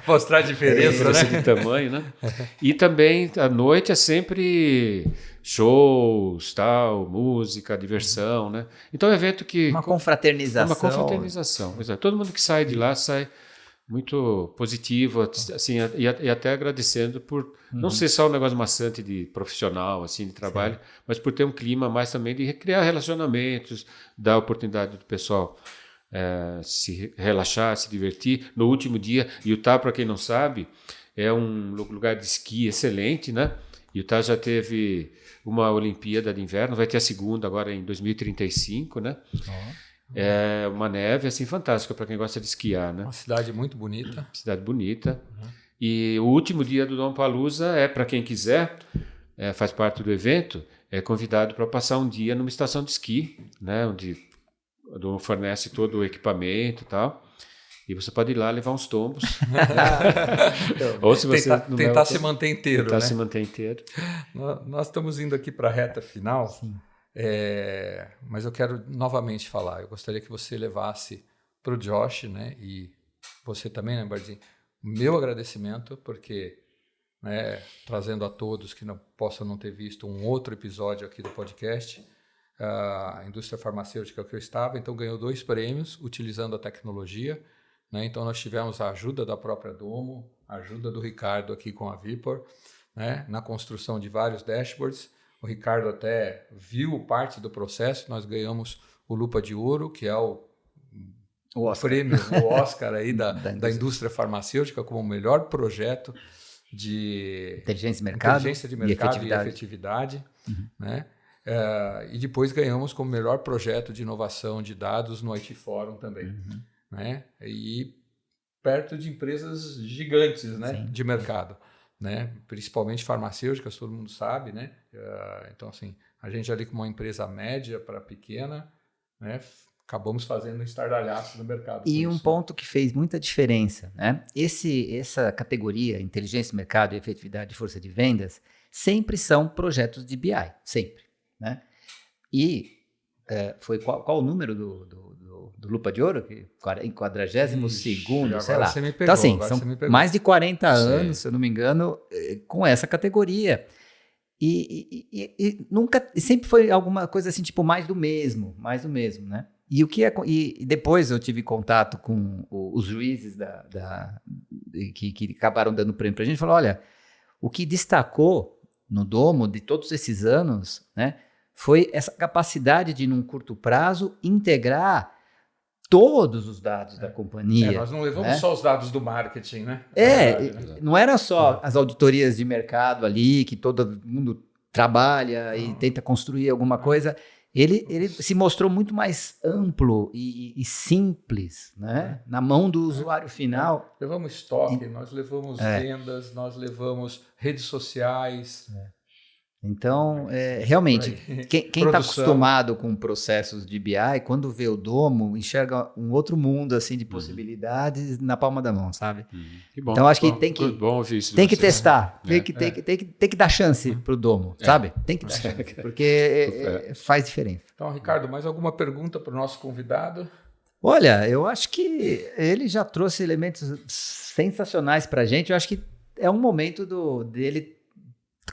S1: Mostrar a diferença, né?
S3: De tamanho, né? E também, à noite, é sempre shows, tal, música, diversão, né? Então é um evento que...
S2: Uma confraternização.
S3: Uma confraternização, exato. Todo mundo que sai de lá sai muito positivo, assim, e até agradecendo por não ser só um negócio maçante de profissional, assim, de trabalho, mas por ter um clima mais também de criar relacionamentos, dar oportunidade do pessoal se relaxar, se divertir. No último dia, Utah, para quem não sabe, é um lugar de esqui excelente, né? Utah já teve uma Olimpíada de Inverno, vai ter a segunda agora em 2035, né? É uma neve assim fantástica para quem gosta de esquiar, né?
S1: Uma cidade muito bonita.
S3: Cidade bonita. E o último dia do Domopalooza para quem quiser, faz parte do evento, é convidado para passar um dia numa estação de esqui, né? Onde o Domo fornece todo o equipamento e tal. E você pode ir lá levar uns tombos. Ou se você
S1: tentar se manter inteiro,
S3: tentar
S1: né?
S3: se manter inteiro.
S1: Nós estamos indo aqui para a reta final. Sim. Mas eu quero novamente falar. Eu gostaria que você levasse para o Josh, né? E você também, né, Bardinho? Meu agradecimento, porque trazendo a todos que não possam não ter visto um outro episódio aqui do podcast, a indústria farmacêutica que eu estava, então ganhou 2 prêmios utilizando a tecnologia. Né? Então nós tivemos a ajuda da própria Domo, a ajuda do Ricardo aqui com a Vipor, né? Na construção de vários dashboards. O Ricardo até viu parte do processo. Nós ganhamos o Lupa de Ouro, que é o prêmio, o Oscar aí da indústria farmacêutica como o melhor projeto de
S2: inteligência de mercado
S1: e efetividade. Né? E depois ganhamos como melhor projeto de inovação de dados no IT Forum também. Né? E perto de empresas gigantes, né? De mercado. Né? Principalmente farmacêuticas, todo mundo sabe, né? Então, assim, a gente ali com uma empresa média para pequena, né? Acabamos fazendo um estardalhaço no mercado.
S2: E um ponto que fez muita diferença, né? Essa categoria, inteligência de mercado e efetividade de força de vendas, sempre são projetos de BI, sempre, né? E foi qual o número do Lupa de Ouro? Em 42º, sei lá.
S1: Você me pegou,
S2: então, assim, são mais de 40 anos, se eu não me engano, com essa categoria. E nunca, sempre foi alguma coisa assim, tipo, mais do mesmo, né? E depois eu tive contato com os juízes que acabaram dando prêmio para a gente, falou, olha, o que destacou no Domo de todos esses anos, né, foi essa capacidade de, num curto prazo, integrar todos os dados da companhia.
S1: Nós não levamos
S2: né?
S1: só os dados do marketing, né?
S2: Não era só as auditorias de mercado ali, que todo mundo trabalha e tenta construir alguma coisa. Ele se mostrou muito mais amplo e simples, né? Na mão do usuário final.
S1: Levamos estoque, nós levamos vendas, nós levamos redes sociais.
S2: Então, realmente, quem está acostumado com processos de BI, quando vê o Domo, enxerga um outro mundo assim de possibilidades na palma da mão, sabe?
S3: Que bom,
S2: então, acho que tem que testar, tem que dar chance para o Domo, sabe? Tem que dar chance, porque faz diferença.
S1: Então, Ricardo, mais alguma pergunta para o nosso convidado?
S2: Olha, eu acho que ele já trouxe elementos sensacionais para a gente. Eu acho que é um momento dele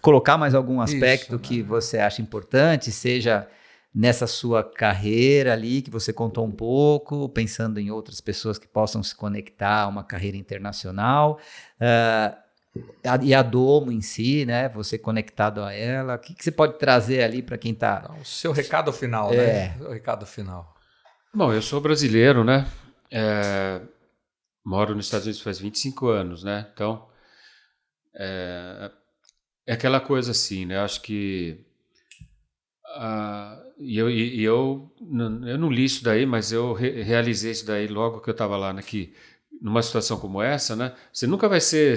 S2: colocar mais algum aspecto que você acha importante, seja nessa sua carreira ali, que você contou um pouco, pensando em outras pessoas que possam se conectar a uma carreira internacional, e a Domo em si, né? Você conectado a ela. O que você pode trazer ali para quem está...
S1: Então, o seu recado final, né? O recado final.
S3: Bom, eu sou brasileiro, né? Moro nos Estados Unidos faz 25 anos, né? Então, é aquela coisa assim, né? Eu acho que eu não li isso daí, mas eu realizei isso daí logo que eu estava lá, né? Que numa situação como essa, né? Você nunca vai ser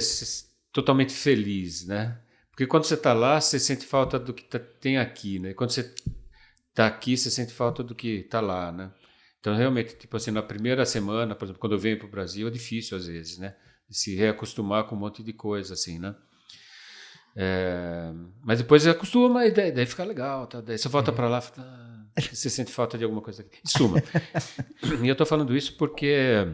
S3: totalmente feliz, né? Porque quando você está lá, você sente falta do que tem aqui, né? Quando você está aqui, você sente falta do que está lá, né? Então, realmente, tipo assim, na primeira semana, por exemplo, quando eu venho para o Brasil, é difícil às vezes, né? Se reacostumar com um monte de coisa, assim, né? Mas depois você acostuma e daí fica legal, tá? Daí você volta para lá, você sente falta de alguma coisa aqui. Em suma, e eu estou falando isso porque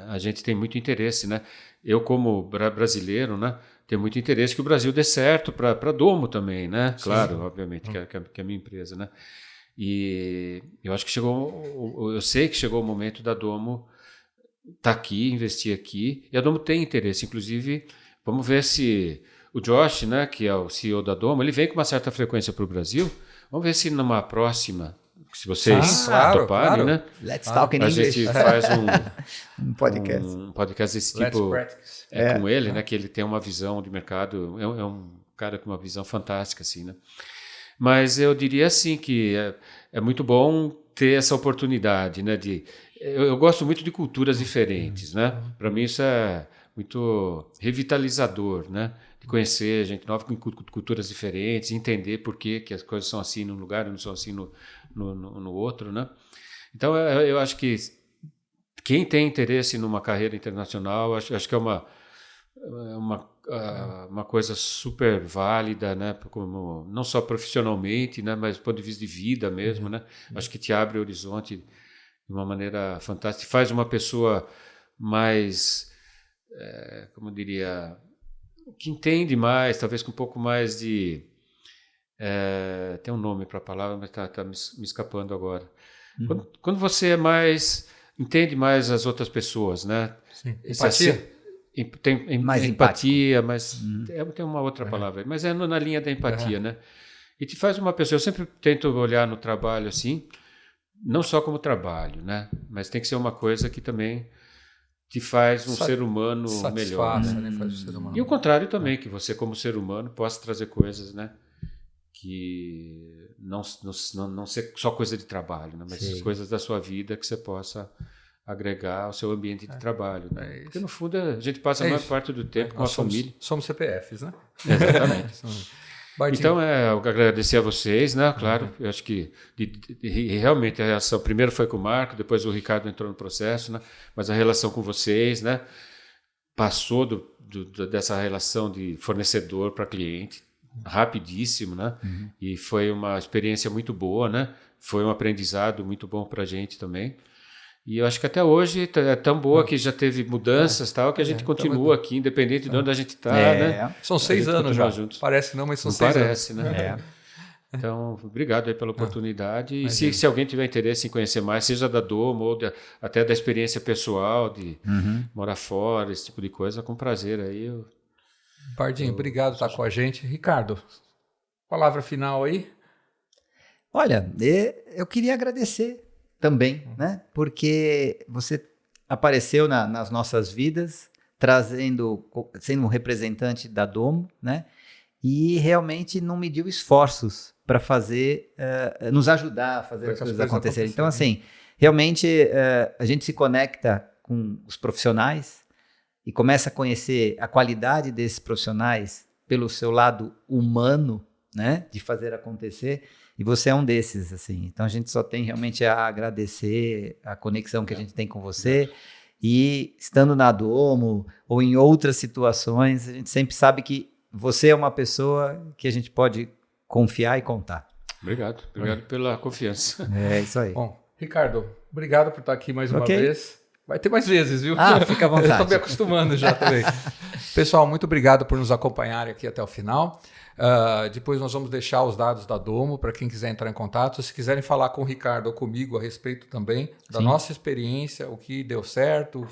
S3: a gente tem muito interesse, né? Eu, como brasileiro, né, tenho muito interesse que o Brasil dê certo para Domo também, né? Claro, obviamente, que é a minha empresa, né? E eu acho que eu sei que chegou o momento da Domo estar aqui, investir aqui, e a Domo tem interesse, inclusive. Vamos ver se o Josh, né, que é o CEO da Domo, ele vem com uma certa frequência para o Brasil. Vamos ver se numa próxima, se vocês toparem, né?
S2: Let's talk in
S3: a
S2: English.
S3: gente faz
S2: um podcast.
S3: Um podcast desse tipo com ele, né, que ele tem uma visão de mercado, é um cara com uma visão fantástica, assim, né? Mas eu diria assim que é muito bom ter essa oportunidade, né? Eu gosto muito de culturas diferentes, né? Para mim isso é muito revitalizador, né? De conhecer gente nova com culturas diferentes, entender por que as coisas são assim num lugar e não são assim no outro, né? Então, eu acho que quem tem interesse numa carreira internacional, acho que é uma coisa super válida, né? Como, não só profissionalmente, né? Mas do ponto de vista de vida mesmo, né? Acho que te abre o horizonte de uma maneira fantástica, faz uma pessoa mais... como eu diria, que entende mais, talvez com um pouco mais de... tem um nome para a palavra, mas está me escapando agora. Quando você entende mais as outras pessoas, né?
S1: Sim. Empatia?
S3: Tem mais empatia, mas tem uma outra palavra, mas é na linha da empatia, né? E te faz uma pessoa... Eu sempre tento olhar no trabalho assim, não só como trabalho, né? Mas tem que ser uma coisa que também... te faz um ser humano melhor.
S1: Né? Faz um ser humano.
S3: E o contrário também, que você, como ser humano, possa trazer coisas, né? Que não ser só coisa de trabalho, né? Mas coisas da sua vida que você possa agregar ao seu ambiente de trabalho. Né? Porque, no fundo, a gente passa a maior parte do tempo com a família.
S1: Somos CPFs, né?
S3: Exatamente. Então, eu agradecer a vocês, né? Claro, eu acho que realmente a relação, primeiro foi com o Marco, depois o Ricardo entrou no processo, né? Mas a relação com vocês, né? Passou dessa relação de fornecedor para cliente, rapidíssimo, né? E foi uma experiência muito boa, né? Foi um aprendizado muito bom para a gente também. E eu acho que até hoje é tão boa que já teve mudanças tal, que a gente continua aqui, independente de onde a gente está, né?
S1: São 6 anos já.
S3: Juntos.
S1: Parece que não, mas são
S3: não
S1: 6
S3: parece,
S1: anos.
S3: Né? Então, obrigado aí pela oportunidade. E
S1: imagina.
S3: se alguém tiver interesse em conhecer mais, seja da Domo ou até da experiência pessoal de morar fora, esse tipo de coisa, com prazer aí.
S1: Bardinho, obrigado por estar com a gente. Ricardo, palavra final aí?
S2: Olha, eu queria agradecer também, né? Porque você apareceu nas nossas vidas, sendo um representante da Domo, né? E realmente não mediu esforços para nos ajudar a fazer as coisas acontecerem. Então, assim, realmente a gente se conecta com os profissionais e começa a conhecer a qualidade desses profissionais pelo seu lado humano, né? De fazer acontecer. E você é um desses, assim. Então, a gente só tem realmente a agradecer a conexão que a gente tem com você. E estando na Domo ou em outras situações, a gente sempre sabe que você é uma pessoa que a gente pode confiar e contar.
S3: Obrigado pela confiança.
S2: É isso aí.
S1: Bom, Ricardo, obrigado por estar aqui mais uma vez. Vai ter mais vezes, viu?
S2: Fica à vontade.
S1: Eu estou me acostumando já também. Pessoal, muito obrigado por nos acompanharem aqui até o final. Depois nós vamos deixar os dados da Domo para quem quiser entrar em contato. Se quiserem falar com o Ricardo ou comigo a respeito também da nossa experiência, o que deu certo,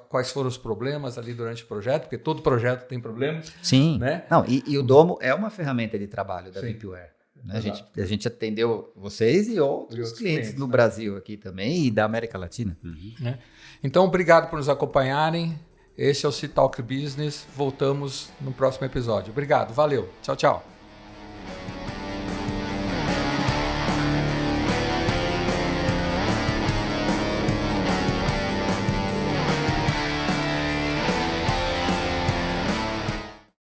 S1: quais foram os problemas ali durante o projeto, porque todo projeto tem problemas.
S2: Sim.
S1: Né?
S2: Não, e o Domo é uma ferramenta de trabalho da VIPware. Né? A gente atendeu vocês e outros clientes no Brasil aqui também e da América Latina.
S1: Né? Então, obrigado por nos acompanharem. Esse é o C-Talk Business. Voltamos no próximo episódio. Obrigado, valeu. Tchau, tchau.